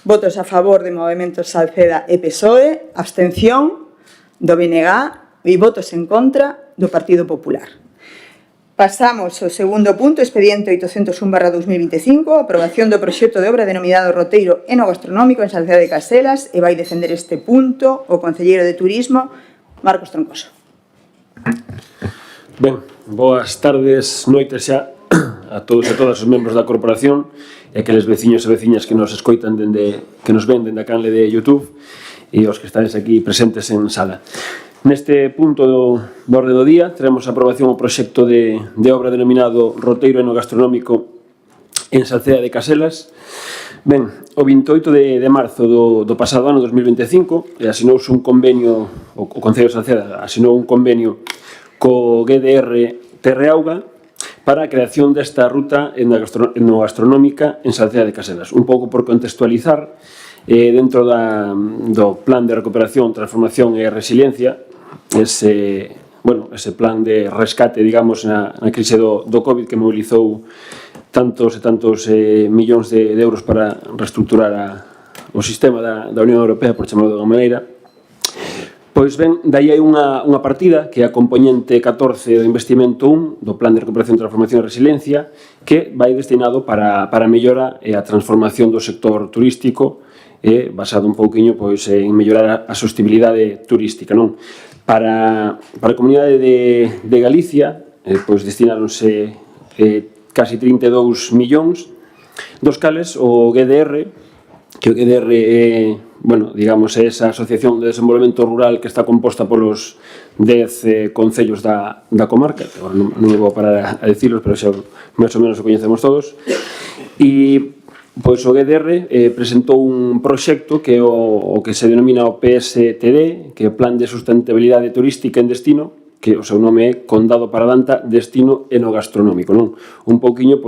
Votos a favor de Movemento Salceda e PSOE, abstención do BNG e votos en contra do Partido Popular. Pasamos ao segundo punto, expediente 801/2025, aprobación do proxecto de obra denominado Roteiro Enogastronómico en Salceda de Caselas, e vai defender este punto o concelleiro de Turismo, Marcos Troncoso. Ben, boas tardes, noites xa a todos e todas os membros da corporación e aqueles veciños e veciñas que nos escoitan que nos ven dende a canle de YouTube e os que estáis aquí presentes en sala. Neste punto do orde do día teremos a aprobación o proxecto de obra denominado Roteiro Enogastronómico en Salceda de Caselas. Ben, o 28 de marzo do pasado ano 2025 asinouse un convenio, o Concello de Salceda asinou un convenio co GDR Terreauga para a creación desta ruta enogastronómica en Salceda de Caselas. Un pouco por contextualizar, dentro do plan de recuperación, transformación e resiliencia, ese plan de rescate, digamos, na crise do COVID que mobilizou tantos e tantos millóns de euros para reestructurar o sistema da Unión Europea, por chamarlo de unha maneira. Pois ben, dai hai unha partida que é a componente 14 do investimento 1 do Plan de Recuperación, Transformación e Resiliencia, que vai destinado para a mellora e a transformación do sector turístico, basado un pouquiño en mellorar a sostenibilidade turística. Para a Comunidade de Galicia, destinaronse casi 32 millóns, dos cales o GDR, que o GDR é esa asociación de desenvolvemento rural que está composta polos 10 concellos da comarca, agora non me vou parar a dicilos, pero xa máis ou menos o coñecemos todos, e o GDR presentou un proxecto que é o que se denomina o PSTD, que é o Plan de Sustentabilidade Turística en Destino, que o seu nome é Condado Paradanta Destino Enogastronómico. Un pouquiño,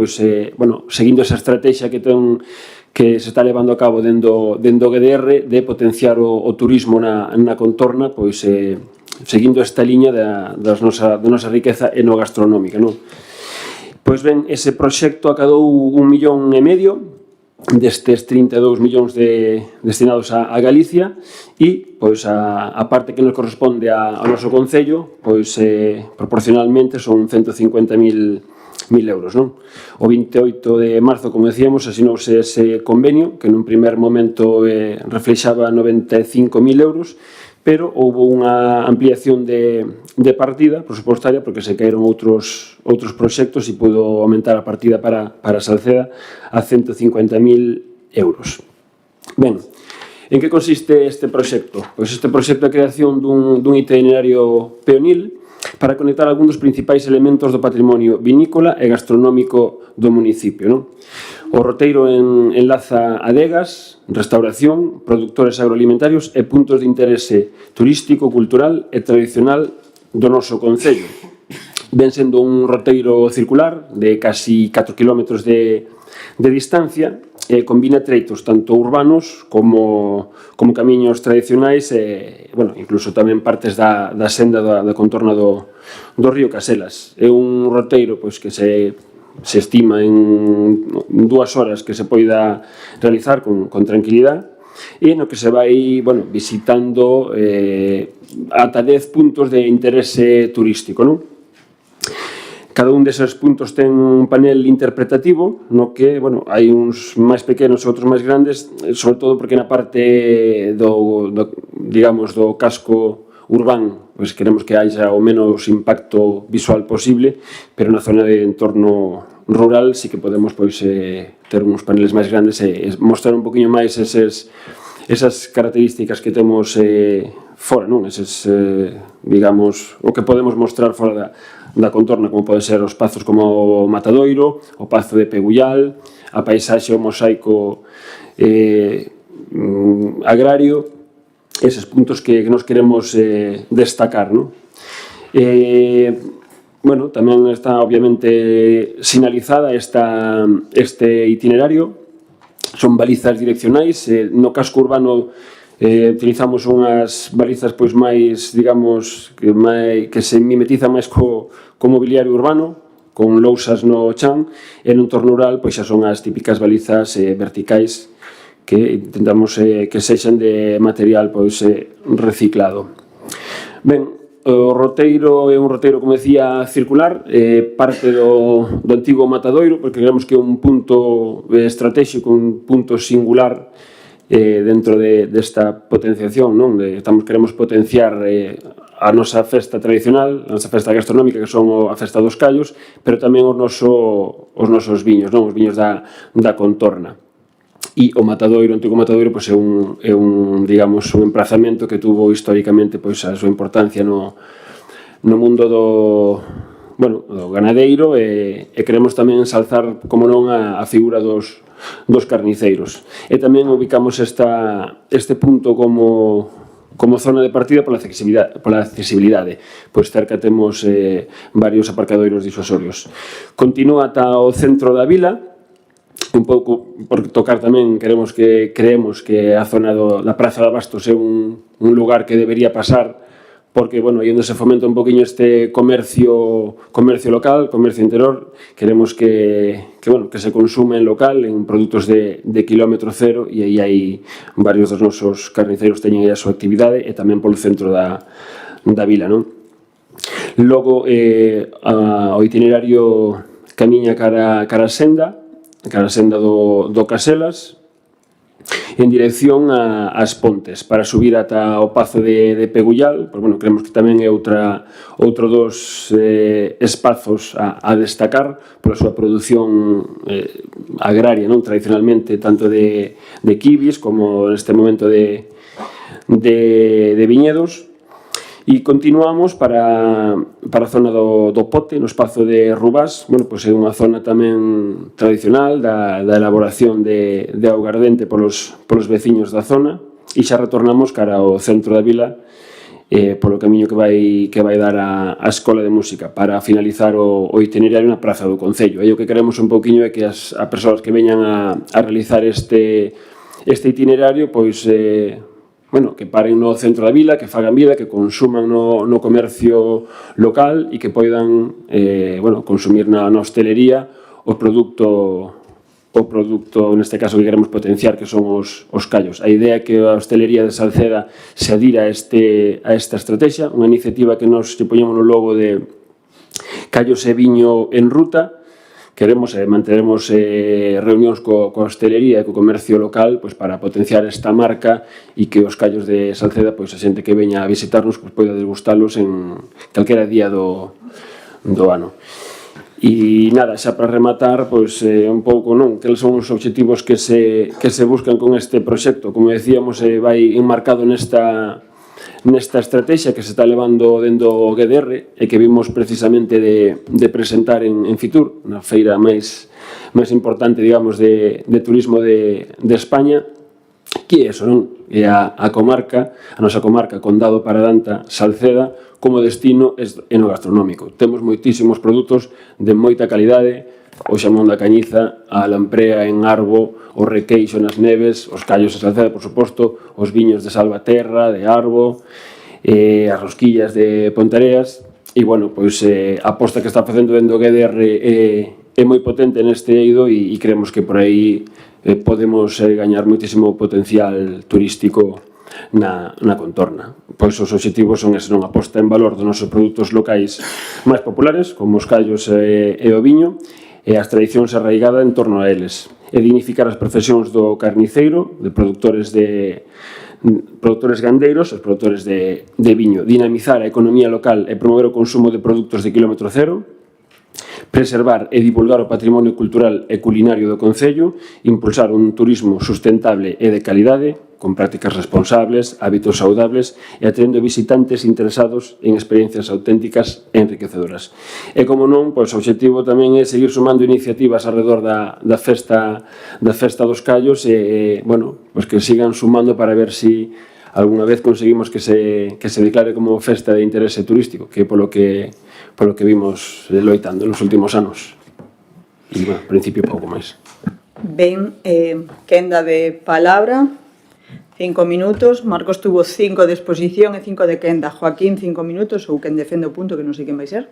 seguindo esa estrategia que se está levando a cabo dentro do GDR de potenciar o turismo na contorna, seguindo esta liña da nosa riqueza enogastronómica. Pois ben, ese proxecto acadou 1,5 millón destes 32 millóns destinados a Galicia e a parte que nos corresponde ao noso Concello, proporcionalmente son 150.000 euros. O 28 de marzo, como decíamos, asinouse ese convenio que nun primer momento reflexaba 95.000 euros, pero houve unha ampliación de partida presupostaria porque se caeron outros proxectos e pudo aumentar a partida para Salceda a 150.000 euros. Ben, en que consiste este proxecto? Pois este proxecto é a creación dun itinerario peonil para conectar algún dos principais elementos do patrimonio vinícola e gastronómico do municipio. O roteiro enlaza adegas, restauración, produtores agroalimentarios e puntos de interese turístico, cultural e tradicional do noso concello. Ven sendo un roteiro circular de casi 4 km de distancia e combina treitos tanto urbanos como camiños tradicionais e, incluso tamén partes da senda da contorna do río Caselas. É un roteiro que se estima en 2 horas que se poida realizar con tranquilidade e no que se vai visitando ata 10 puntos de interese turístico. Cada un deses puntos ten un panel interpretativo no que hai uns máis pequenos e outros máis grandes, sobre todo porque na parte do casco urbán queremos que haxa o menos impacto visual posible, pero na zona de entorno rural sí que podemos ter uns paneles máis grandes e mostrar un poquinho máis eses esas características que temos fora, non? Eses, digamos, o que podemos mostrar fora da contorna, como pode ser os pazos como o Matadoiro, o pazo de Pegullal, a paisaxe, o mosaico agrario, eses puntos que nos queremos destacar, non? Bueno, tamén está obviamente sinalizada este itinerario. Son balizas direccionais. No casco urbano utilizamos unhas balizas pois máis, digamos, que se mimetizan máis co mobiliario urbano, con lousas no chan, e no entorno rural pois xa son as típicas balizas verticais que intentamos que sexan de material pois reciclado. Ben, o roteiro é un roteiro, como decía, circular, parte do antigo Matadoiro, porque creemos que é un punto estratégico, un punto singular dentro desta potenciación, non? Queremos potenciar a nosa festa tradicional, a nosa festa gastronómica, que son a Festa dos Callos, pero tamén os nosos viños, non? Os viños da contorna. E o Matadoiro, o antigo Matadoiro, pois é un, digamos, un emplazamento que tuvo históricamente pois a súa importancia no mundo do ganadeiro, e queremos tamén ensalzar, como non, a figura dos carniceiros. E tamén ubicamos este punto como zona de partida pola accesibilidade. Pois cerca temos varios aparcadoiros disuasorios. Continúa ata o centro da vila, un pouco por tocar tamén. Creemos que a zona da Praza de Abastos é un lugar que debería pasar, porque, bueno, aí onde se fomenta un poquinho este comercio local, comercio interior. Queremos que se consume en local, en produtos de kilómetro cero, e aí hai varios dos nosos carniceiros teñen aí a súa actividade, e tamén polo centro da vila, non? Logo, o itinerario camiña cara a senda do Caselas, en dirección ás Pontes, para subir ata o pazo de Pegullal. Pois, bueno, creemos que tamén é outro dos espazos a destacar pola súa produción agraria, non? Tradicionalmente, tanto de quibis como neste momento de viñedos. E continuamos para a zona do Pote, no espazo de Rubás. Bueno, pois é unha zona tamén tradicional da elaboración de augardente polos veciños da zona, e xa retornamos cara ao centro da vila, polo camiño que vai dar a Escola de Música, para finalizar o itinerario na Praza do Concello. E o que queremos un pouquiño é que as persoas que veñan a realizar este itinerario, pois que paren no centro da vila, que fagan vida, que consuman no comercio local, e que poidan consumir na hostelería o produto, neste caso, que queremos potenciar, que son os callos. A idea é que a hostelería de Salceda se adira a esta estrategia, unha iniciativa que nos poñemos no logo de Callos e Viño en Ruta. Queremos e manteremos reunións coa hostelería e co comercio local, pois, para potenciar esta marca, e que os callos de Salceda, pois, a xente que veña a visitarnos, pois, poida degustalos en calquera día do ano. E nada, xa para rematar, pois un pouco, non, que son os obxectivos que se buscan con este proxecto. Como decíamos, vai enmarcado nesta estrategia que se está levando dentro do GDR, e que vimos precisamente de presentar en Fitur, na feira máis importante, digamos, de turismo de España, que é eso, non? É a nosa comarca, Condado Paradanta, Salceda, como destino enogastronómico. Temos moitísimos produtos de moita calidade: o xamón da Cañiza, a lamprea en Arbo, o requeixo nas Neves, os callos de Salceda, por suposto, os viños de Salvaterra, de Arbo, as rosquillas de Pontareas. E, bueno, pois a aposta que está facendo dentro do GDR é moi potente neste eido, e creemos que por aí podemos gañar moitísimo potencial turístico na contorna. Pois os obxectivos son ese, non? A posta en valor dos nosos produtos locais máis populares, como os callos e o viño, e as tradicións arraigadas en torno a eles, e dignificar as profesións do carniceiro, de produtores gandeiros, os produtores de viño, dinamizar a economía local e promover o consumo de produtos de kilómetro cero, preservar e divulgar o patrimonio cultural e culinario do Concello, impulsar un turismo sustentable e de calidade, con prácticas responsables, hábitos saudables e atendendo visitantes interesados en experiencias auténticas e enriquecedoras. E, como non, o obxectivo tamén é seguir sumando iniciativas alrededor da festa dos Callos e, que sigan sumando para ver se alguna vez conseguimos que se declare como festa de interese turístico, que é polo que vimos loitando nos últimos anos. E, en principio, pouco máis. Ben, quenda de palabra, 5 minutos. Marcos tuvo 5 de exposición e 5 de quenda. Joaquín, 5 minutos, ou quen defende o punto, que non sei quen vai ser.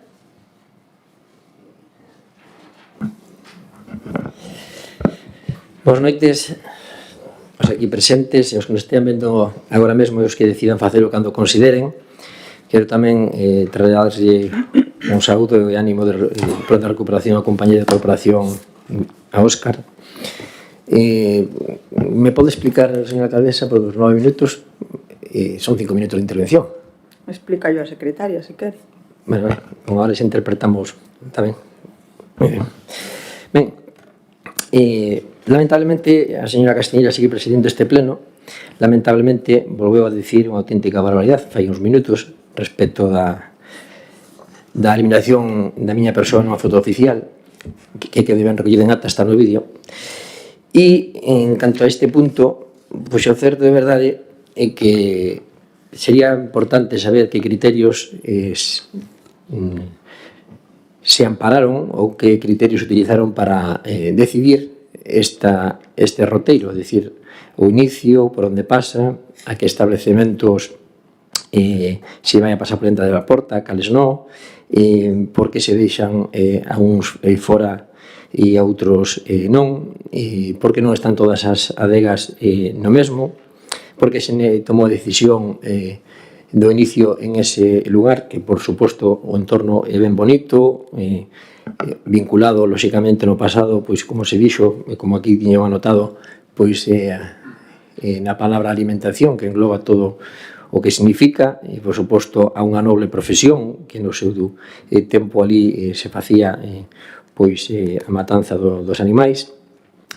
Boas noites aos aquí presentes e aos que nos estean vendo agora mesmo e os que decidan facelo cando consideren. Quero tamén trasladarlle un saúdo e ánimo de pronta recuperación á compañía de corporación a Óscar. Me pode explicar, señora alcaldesa, por os 9 minutos, son 5 minutos de intervención. Explica yo a secretaria, se quere. Bueno, como ahora se interpretamos, está ben. Ben, lamentablemente, a señora Castiñeira sigue presidindo este pleno. Lamentablemente, volveu a dicir unha auténtica barbaridade fai uns minutos respecto da eliminación da miña persoa nunha foto oficial, que deben recollida en acta, está no vídeo. E, en canto a este punto, pois o certo de verdade é que sería importante saber que criterios se ampararon ou que criterios utilizaron para decidir este roteiro, é dicir, o inicio, por onde pasa, a que establecementos se vai a pasar por dentro da porta, cales non, por que se deixan a uns fora e a outros non, por que non están todas as adegas no mesmo, porque se tomou a decisión do inicio en ese lugar, que por suposto o entorno é ben bonito, vinculado lóxicamente no pasado, pois como se dixo, e como aquí tiño anotado, pois na palabra alimentación, que engloba todo o que significa, e por suposto a unha noble profesión que no seu tempo ali se facía pois a matanza dos animais,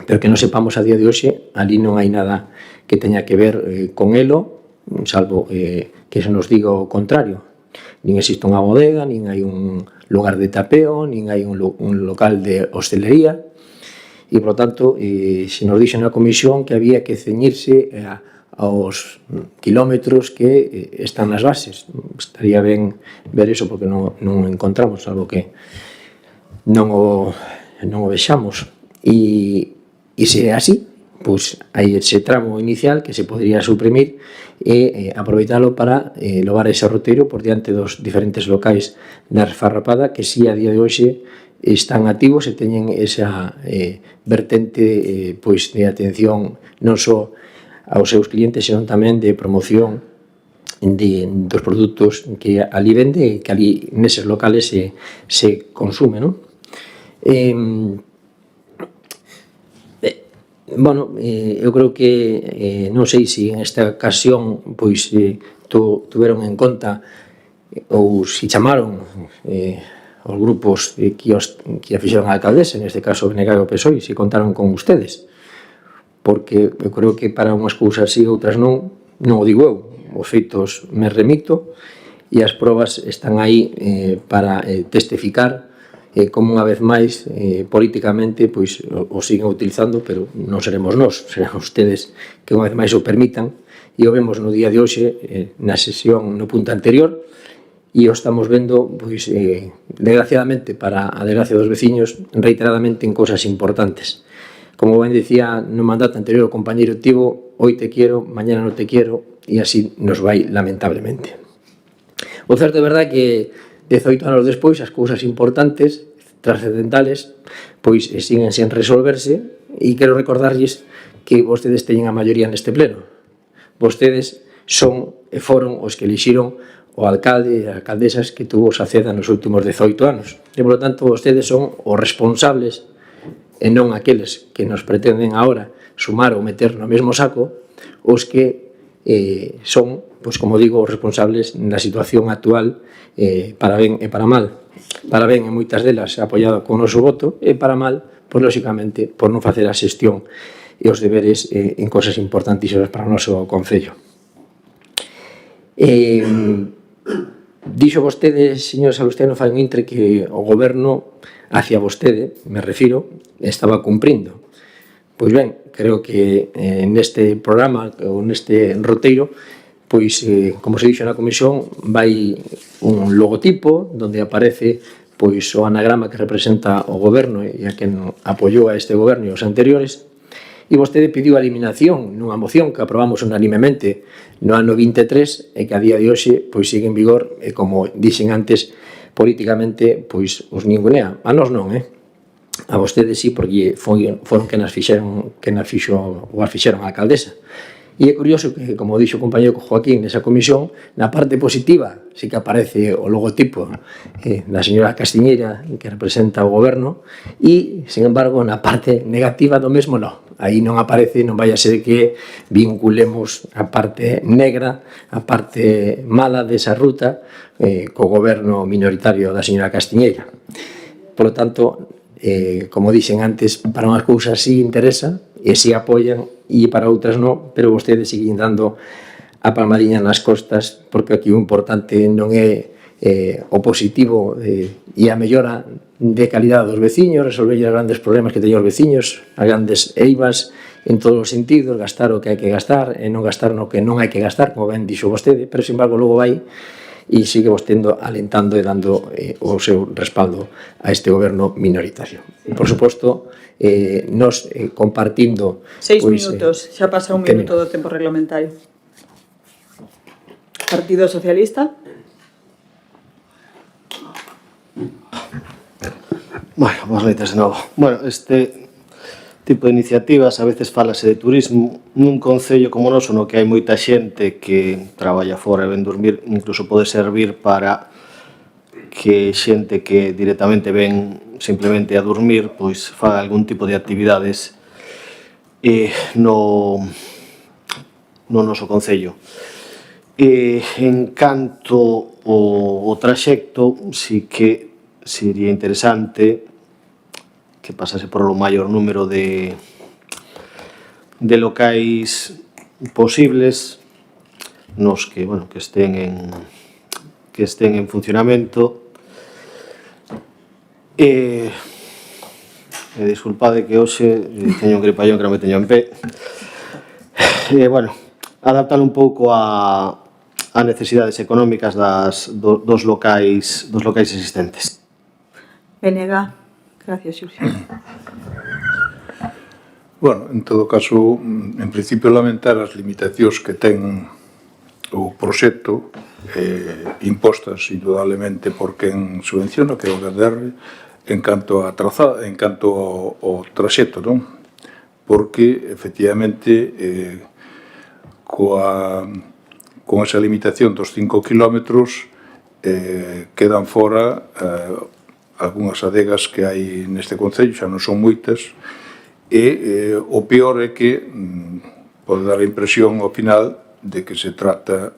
pero que non sepamos a día de hoxe, ali non hai nada que teña que ver con elo, salvo que se nos diga o contrario. Nin existe unha bodega, nin hai un lugar de tapeo, nin hai un local de hostelería, e, por tanto, se nos dixo na comisión que había que ceñirse aos kilómetros que están nas bases. Estaría ben ver eso, porque non encontramos, salvo que non o vexamos. E se é así, pois hai ese tramo inicial que se podría suprimir e aproveitalo para levar ese roteiro por diante dos diferentes locais da Esfarrapada, que si a día de hoxe están activos e teñen esa vertente pois de atención non só aos seus clientes, senón tamén de promoción dos produtos que ali vende e que ali neses locales se consume, non? Eu creo que non sei se en esta ocasión pois tuveron en conta ou se chamaron os grupos que a fixeron a alcaldesa, neste caso BNG e o PSOE, se contaron con ustedes, porque eu creo que para unhas cousas sí, outras non o digo eu, os feitos me remito e as probas están aí para testificar como unha vez máis políticamente pois o siguen utilizando, pero non seremos nós, serán ustedes que unha vez máis o permitan, e o vemos no día de hoxe na sesión no punto anterior, e o estamos vendo pois desgraciadamente, para a desgracia dos veciños, reiteradamente en cousas importantes. Como ben dicía no mandato anterior o compañeiro Tibo, hoy te quiero, mañana no te quiero, e así nos vai lamentablemente. O certo é verdade que 18 anos despois as cousas importantes, trascendentales, pois siguen sen resolverse, e quero recordarlles que vostedes teñen a maioría neste pleno. Vostedes son e foron os que elixiron o alcalde e as alcaldesas que tuvo Saceda nos últimos 18 anos. E, por lo tanto, vostedes son os responsables e non aqueles que nos pretenden agora sumar ou meter no mesmo saco, os que son, pois, como digo, os responsables na situación actual, para ben e para mal. Para ben, en moitas delas, apoiado con o noso voto, e para mal, pois, lóxicamente, por non facer a xestión e os deberes en cosas importantísimas para o noso Concello. Dixo vostede, señor Salustiano, fai un intre que o goberno hacia vostede, me refiro, estaba cumprindo. Pois ben, creo que neste programa ou neste roteiro, pois, como se dixo na comisión, vai un logotipo onde aparece pois o anagrama que representa o goberno e a quen apoiou a este goberno e os anteriores, e vostede pediu a eliminación nunha moción que aprobamos unanimemente no ano 23 e que a día de hoxe pois sigue en vigor e, como dixen antes, políticamente pois os ningunea. A nós non, a vostedes sí, porque foron que nas fixeron a alcaldesa. E é curioso que, como dixo o compañero Joaquín nesa comisión, na parte positiva sí que aparece o logotipo da señora Castiñeira, que representa o goberno, e, sin embargo, na parte negativa do mesmo non. Aí non aparece, non vai a ser que vinculemos a parte negra, a parte mala desa ruta, co goberno minoritario da señora Castiñeira. Por lo tanto, como dixen antes, para unhas cousas sí interesa e sí apoian e para outras non, pero vostedes siguen dando a palmadiña nas costas, porque aquí o importante non é o positivo e a mellora de calidad dos veciños, resolver os grandes problemas que teñen os veciños, as grandes eivas en todos os sentidos, gastar o que hai que gastar e non gastar no que non hai que gastar, como ben dixo vostede, pero sin embargo logo vai e sigue vostendo alentando e dando o seu respaldo a este goberno minoritario. E, por suposto, nos compartindo... 6 minutos, xa pasa un minuto do tempo reglamentario. Partido Socialista. Bueno, boas noites de novo. Bueno, este tipo de iniciativas a veces falase de turismo nun concello como o noso, no que hai moita xente que traballa fora e ven dormir, incluso pode servir para que xente que directamente ven simplemente a dormir pois faga algún tipo de actividades no noso concello. En canto ao traxecto, si que sería interesante que pasase por o maior número de locais posibles nos que, bueno, que estén en funcionamento. Disculpade que hoxe teño un gripallón que non me teño en pé. Bueno, adaptar un pouco a necesidades económicas dos locais existentes. Venega. Gracias, Xurxo. Bueno, en todo caso, en principio lamentar as limitacións que ten o proxecto impostas indudablemente por quen subvenciona, que é o GDR, en canto a trazada, en canto ao traxecto, non? Porque, efectivamente, con esa limitación dos 5 kilómetros quedan fora algunhas adegas que hai neste concello, xa non son moitas, e o peor é que pode dar a impresión ao final de que se trata,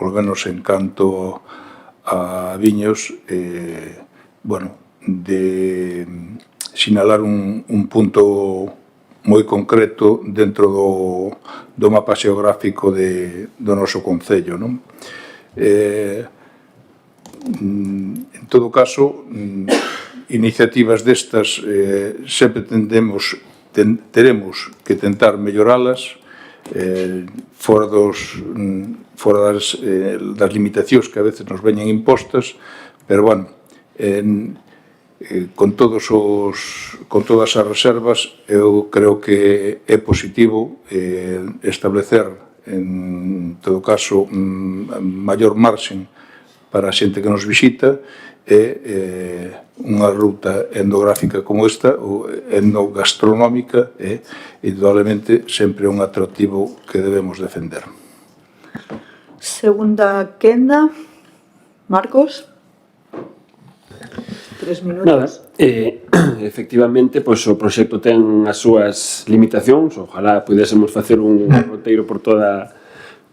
por lo menos en canto a viños, bueno, de sinalar un punto moi concreto dentro do mapa xeográfico do noso concello, non? En todo caso, iniciativas destas sempre teremos que tentar melloralas fora das limitacións que a veces nos veñen impostas, pero, bueno, con todas as reservas, eu creo que é positivo establecer, en todo caso, maior marxen para a xente que nos visita e unha ruta etnográfica como esta, ou etnogastronómica, indudablemente sempre un atractivo que debemos defender. Segunda quenda, Marcos. 3 minutos. Nada, efectivamente, pois o proxecto ten as súas limitacións, ojalá pudésemos facer un roteiro por toda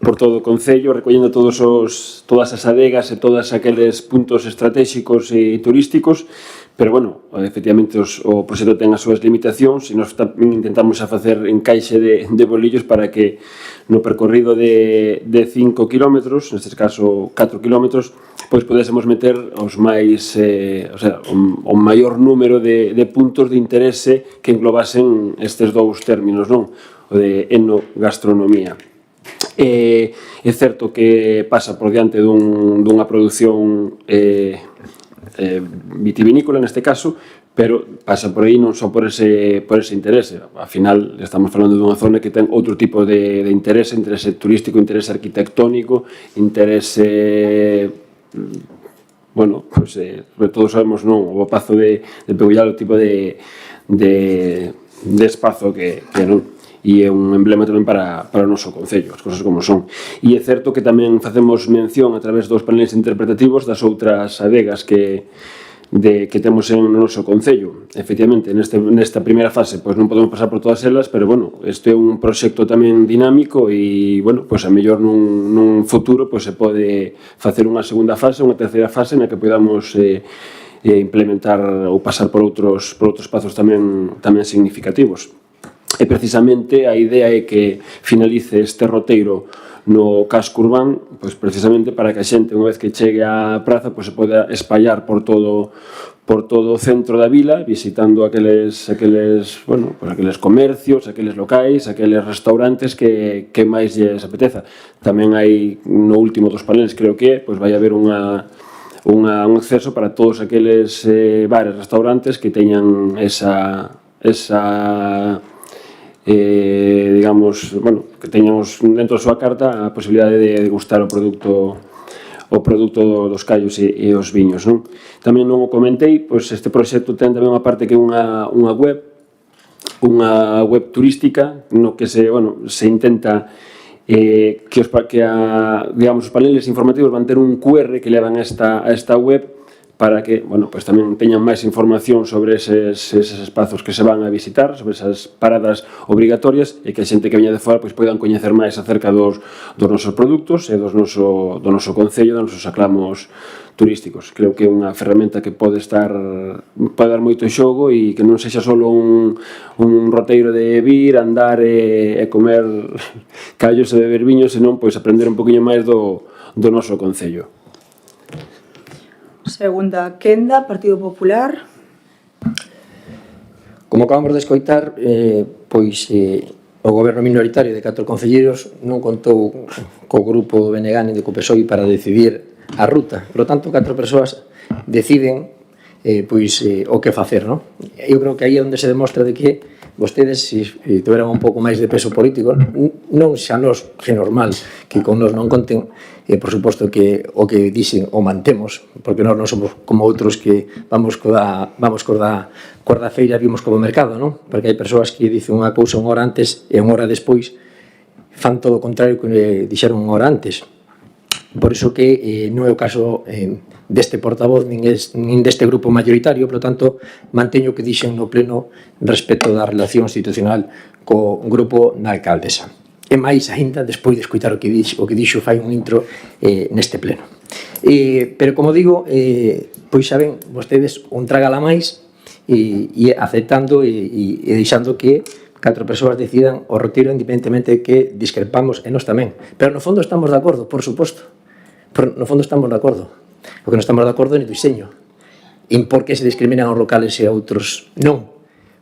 por todo o Concello, recollendo todas as adegas e todos aqueles puntos estratégicos e turísticos, pero, bueno, efectivamente o proxecto ten as súas limitacións e nos tamén intentamos a facer encaixe de bolillos para que no percorrido de 5 kilómetros, neste caso 4 kilómetros, pois podésemos meter os máis, o maior número de puntos de interese que englobasen estes dous términos, non? O de enogastronomía. É certo que pasa por diante dunha produción vitivinícola neste caso, pero pasa por aí non só por ese interese. Ao final estamos falando dunha zona que ten outro tipo de interese turístico, interese arquitectónico, interese, bueno, pues, todos sabemos, non, o Pazo de Pegullal, o tipo de espazo que non, e é un emblema tamén para o noso Concello, as cousas como son. E é certo que tamén facemos mención a través dos paneles interpretativos das outras adegas que temos no noso Concello. Efectivamente, nesta primeira fase pois non podemos pasar por todas elas, pero, bueno, este é un proxecto tamén dinámico e, bueno, pois a mellor nun futuro pois se pode facer unha segunda fase, unha terceira fase na que podamos implementar ou pasar por outros espazos tamén significativos. E precisamente a idea é que finalice este roteiro no casco urbán, pois precisamente para que a xente, unha vez que chegue á praza, pois se poda espallar por todo o centro da vila, visitando aqueles comercios, aqueles locais, aqueles restaurantes que máis lles apeteza. Tamén hai, no último dos paneles, creo que pois vai haber un acceso para todos aqueles bares, restaurantes que teñan esa digamos, bueno, que teñamos dentro da súa carta a posibilidade de degustar o produto dos callos e os viños, non? Tamén non o comentei, pois este proxecto ten tamén unha parte que é unha web turística no que se intenta que digamos, os paneles informativos van ter un QR que levan a esta web para que, bueno, pues tamén teñan máis información sobre eses espazos que se van a visitar, sobre esas paradas obrigatorias e que a xente que veña de fora pois poidan coñecer máis acerca dos nosos produtos e do noso Concello, dos nosos aclamos turísticos. Creo que é unha ferramenta que pode dar moito xogo e que non sexa só un roteiro de vir, andar e comer callos e beber viños, senón pois aprender un poquinho máis do noso Concello. Segunda quenda, Partido Popular. Como acabamos de escoitar, o goberno minoritario de 4 concelleiros non contou co grupo do BNG nin de co PSOE para decidir a ruta. Por lo tanto, 4 persoas deciden o que facer, non? Eu creo que aí é onde se demostra de que vostedes, se tiveran un pouco máis de peso político, non xa nos, que é normal que con nos non conten, por suposto que o que dixen o mantemos, porque nós non somos como outros que vamos coa feira, vimos como mercado, non? Porque hai persoas que dicen unha cousa unha hora antes e unha hora despois fan todo o contrario que dixeron unha hora antes. Por iso que non é o caso deste portavoz nin deste grupo mayoritario, por lo tanto, manteño o que dixen no pleno respecto da relación institucional co grupo da alcaldesa. E máis aínda despois de escoitar o que dixo fai un intro neste pleno. Pero, como digo, pois xa ven vostedes un trágala máis e aceptando e deixando que 4 persoas decidan o retiro independentemente de que discrepamos e nós tamén. Pero no fondo estamos de acordo, por suposto. No fondo estamos de acordo. O que non estamos de acordo é no diseño. En por que se discriminan aos locales e a outros non.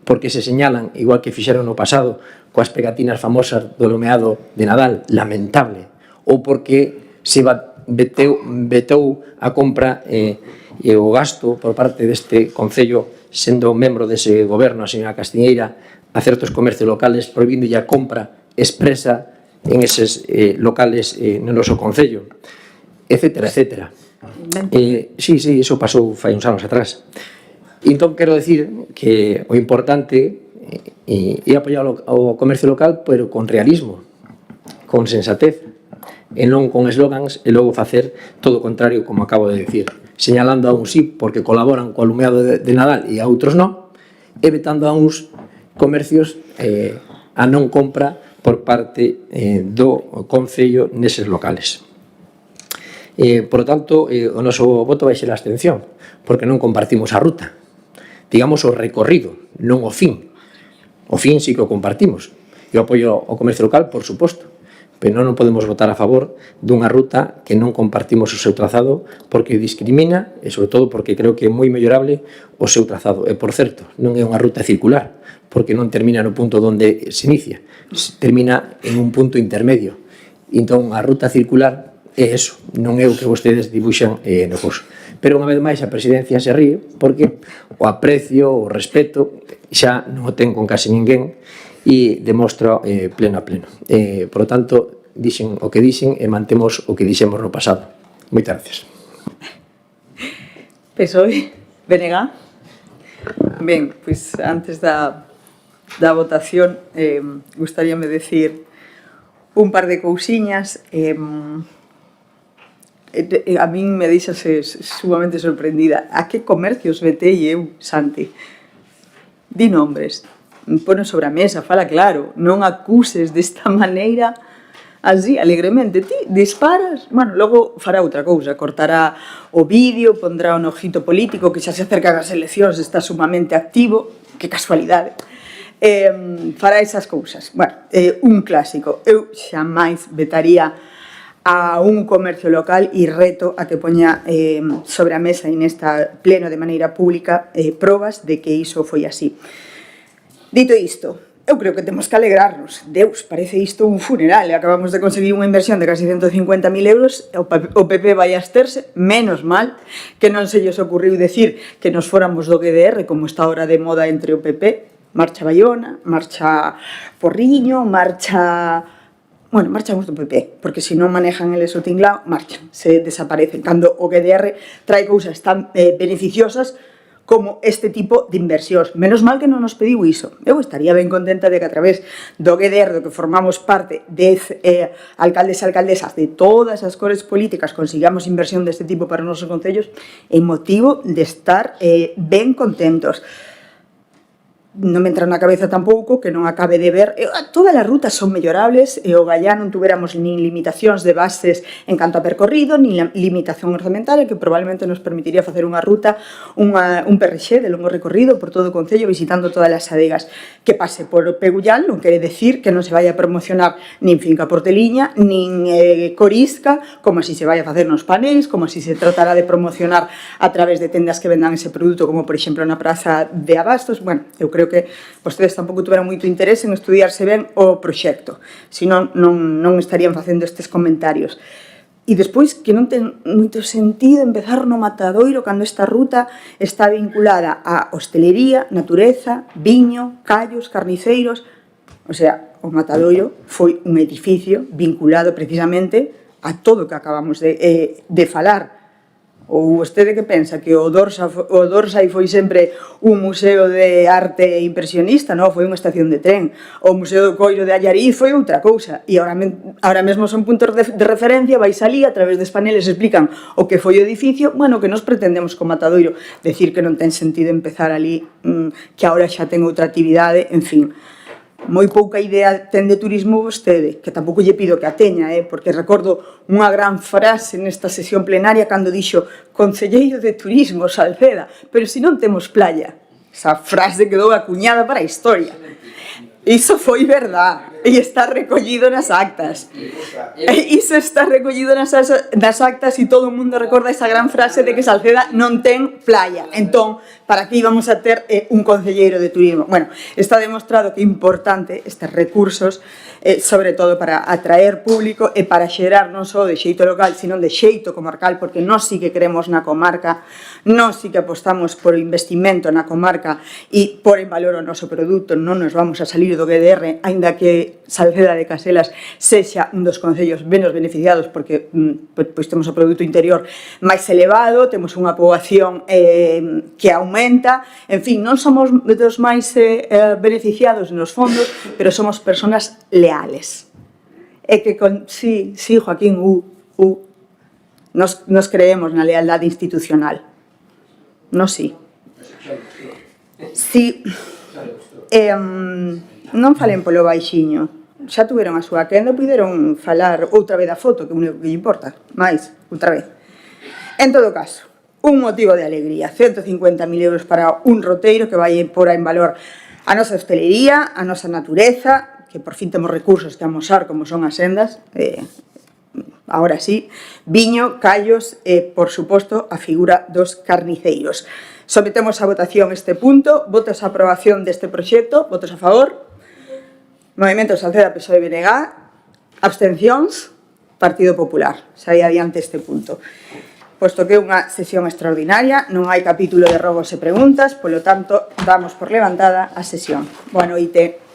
Porque se señalan, igual que fixeron no pasado, coas pegatinas famosas do lomeado de Nadal, lamentable. Ou porque se vetou a compra e o gasto por parte deste Concello, sendo membro dese goberno, a señora Castiñeira, a certos comercios locales, prohibindo a compra expresa en eses locales no noso Concello, etcétera, etcétera. Sí, iso pasou fai uns anos atrás. Entón, quero dicir que o importante é apoiar o comercio local, pero con realismo, con sensatez, e non con eslogans e logo facer todo o contrario, como acabo de dicir, señalando a uns sí porque colaboran co alumeado de Nadal e a outros non, e vetando a uns comercios a non compra por parte do Concello neses locales. Por lo tanto, o noso voto vai ser a abstención, porque non compartimos a ruta. Digamos o recorrido, non o fin. O fin sí que o compartimos. Eu apoio o comercio local, por suposto, pero non podemos votar a favor dunha ruta que non compartimos o seu trazado porque discrimina e, sobre todo, porque creo que é moi mellorable o seu trazado. E, por certo, non é unha ruta circular, porque non termina no punto onde se inicia, termina en un punto intermedio. Entón, a ruta circular é eso, non é o que vostedes dibuixan no curso. Pero, unha vez máis, a presidencia se ríe porque o aprecio, o respeto, xa non o ten con case ninguén e demostra pleno a pleno. Por lo tanto, dixen o que dixen e mantemos o que dixemos no pasado. Moitas gracias. PSOE, BNG. Ben, pois antes da votación gustaríame decir un par de cousiñas. A min me deixase sumamente sorprendida. A que comercios vetei eu, Santi? Di nombres, pono sobre a mesa, fala claro, non acuses desta maneira así, alegremente. Ti disparas, bueno, logo fará outra cousa, cortará o vídeo, pondrá un ojito político que xa se acercan as eleccións, está sumamente activo, que casualidade. Fará esas cousas. Bueno, un clásico. Eu xamais vetaría a un comercio local e reto a que poña sobre a mesa en esta pleno de maneira pública probas de que iso foi así. Dito isto, eu creo que temos que alegrarnos. Deus, parece isto un funeral. Acabamos de conseguir unha inversión de casi 150.000 euros, o PP vai absterse, menos mal que non se lles ocurriu decir que nos fóramos do GDR, como está ahora de moda entre o PP, marcha Bayona, marcha Porriño, marcha... Bueno, marchamos do PP, porque se non manejan eles o tinglao, marchan, se desaparecen. Cando o GDR trae cousas tan beneficiosas como este tipo de inversións. Menos mal que non nos pediu iso. Eu estaría ben contenta de que a través do GDR, do que formamos parte de alcaldes e alcaldesas de todas as cores políticas, consigamos inversión deste tipo para os nosos concellos, en motivo de estar ben contentos. Non me entra na cabeza tampouco que non acabe de ver. Todas as rutas son mellorables e o Gallá non tuveramos nin limitacións de bases en canto a percorrido, nin limitación orzamental, que probablemente nos permitiría facer unha ruta, un PRX de longo recorrido por todo o Concello, visitando todas as adegas. Que pase por Pegullal non quere decir que non se vai a promocionar nin Finca Porteliña, nin Corisca, como así se vai a facer nos panéis, como así se tratará de promocionar a través de tendas que vendan ese produto, como por exemplo na Praza de Abastos. Bueno, eu creo que vostedes tampouco tuveran moito interés en estudiarse ben o proxecto, senón non estarían facendo estes comentarios. E despois que non ten moito sentido empezar no Matadoiro cando esta ruta está vinculada a hostelería, natureza, viño, callos, carniceiros. O sea, o Matadoiro foi un edificio vinculado precisamente a todo o que acabamos de falar. Ou vostede que pensa que o Dorsai foi sempre un museo de arte impresionista, non? Foi unha estación de tren. O Museo do Coiro de Allariz foi outra cousa. E ahora mesmo son puntos de referencia, vais alí, a través des paneles explican o que foi o edificio. Bueno, que nos pretendemos con Matadoiro decir que non ten sentido empezar ali, que agora xa ten outra actividade, en fin. Moi pouca idea ten de turismo vostede, que tampouco lle pido que a teña, porque recordo unha gran frase nesta sesión plenaria cando dixo concelleiro de turismo, Salceda, pero se non temos playa. Esa frase quedou acuñada para a historia. Iso foi verdad, e está recollido nas actas. Iso está recollido nas actas e todo o mundo recorda esa gran frase de que Salceda non ten playa. Entón, para que íbamos a ter un concelleiro de turismo? Bueno, está demostrado que é importante estes recursos, sobre todo para atraer público e para xerar non só de xeito local, sino de xeito comarcal, porque nós sí que queremos na comarca, nós sí que apostamos por investimento na comarca e por en valor o noso produto, non nos vamos a salir do GDR, aínda que Salceda de Caselas sexa un dos concellos menos beneficiados porque pois temos o produto interior máis elevado, temos unha poboación que aumenta, en fin, non somos dos máis beneficiados nos fondos, pero somos personas leales. E que sí, Joaquín, nos creemos na lealdade institucional. Nos sí. Sí. Non falen polo baixiño. xa tuveron a súa quenda, puderon falar outra vez da foto, que é o único que lle importa, máis, outra vez. En todo caso, un motivo de alegría, 150.000 euros para un roteiro que vai pôr en valor a nosa hostelería, a nosa natureza, que por fin temos recursos que amosar como son as sendas, ahora sí, viño, callos e, por suposto, a figura dos carniceiros. Sometemos a votación este punto, votos a aprobación deste proxecto, votos a favor, Movemento Salceda, PSOE e BNG, abstencións, Partido Popular. Saí adiante este punto. Posto que é unha sesión extraordinaria, non hai capítulo de robos e preguntas, polo tanto, damos por levantada a sesión. Boa noite.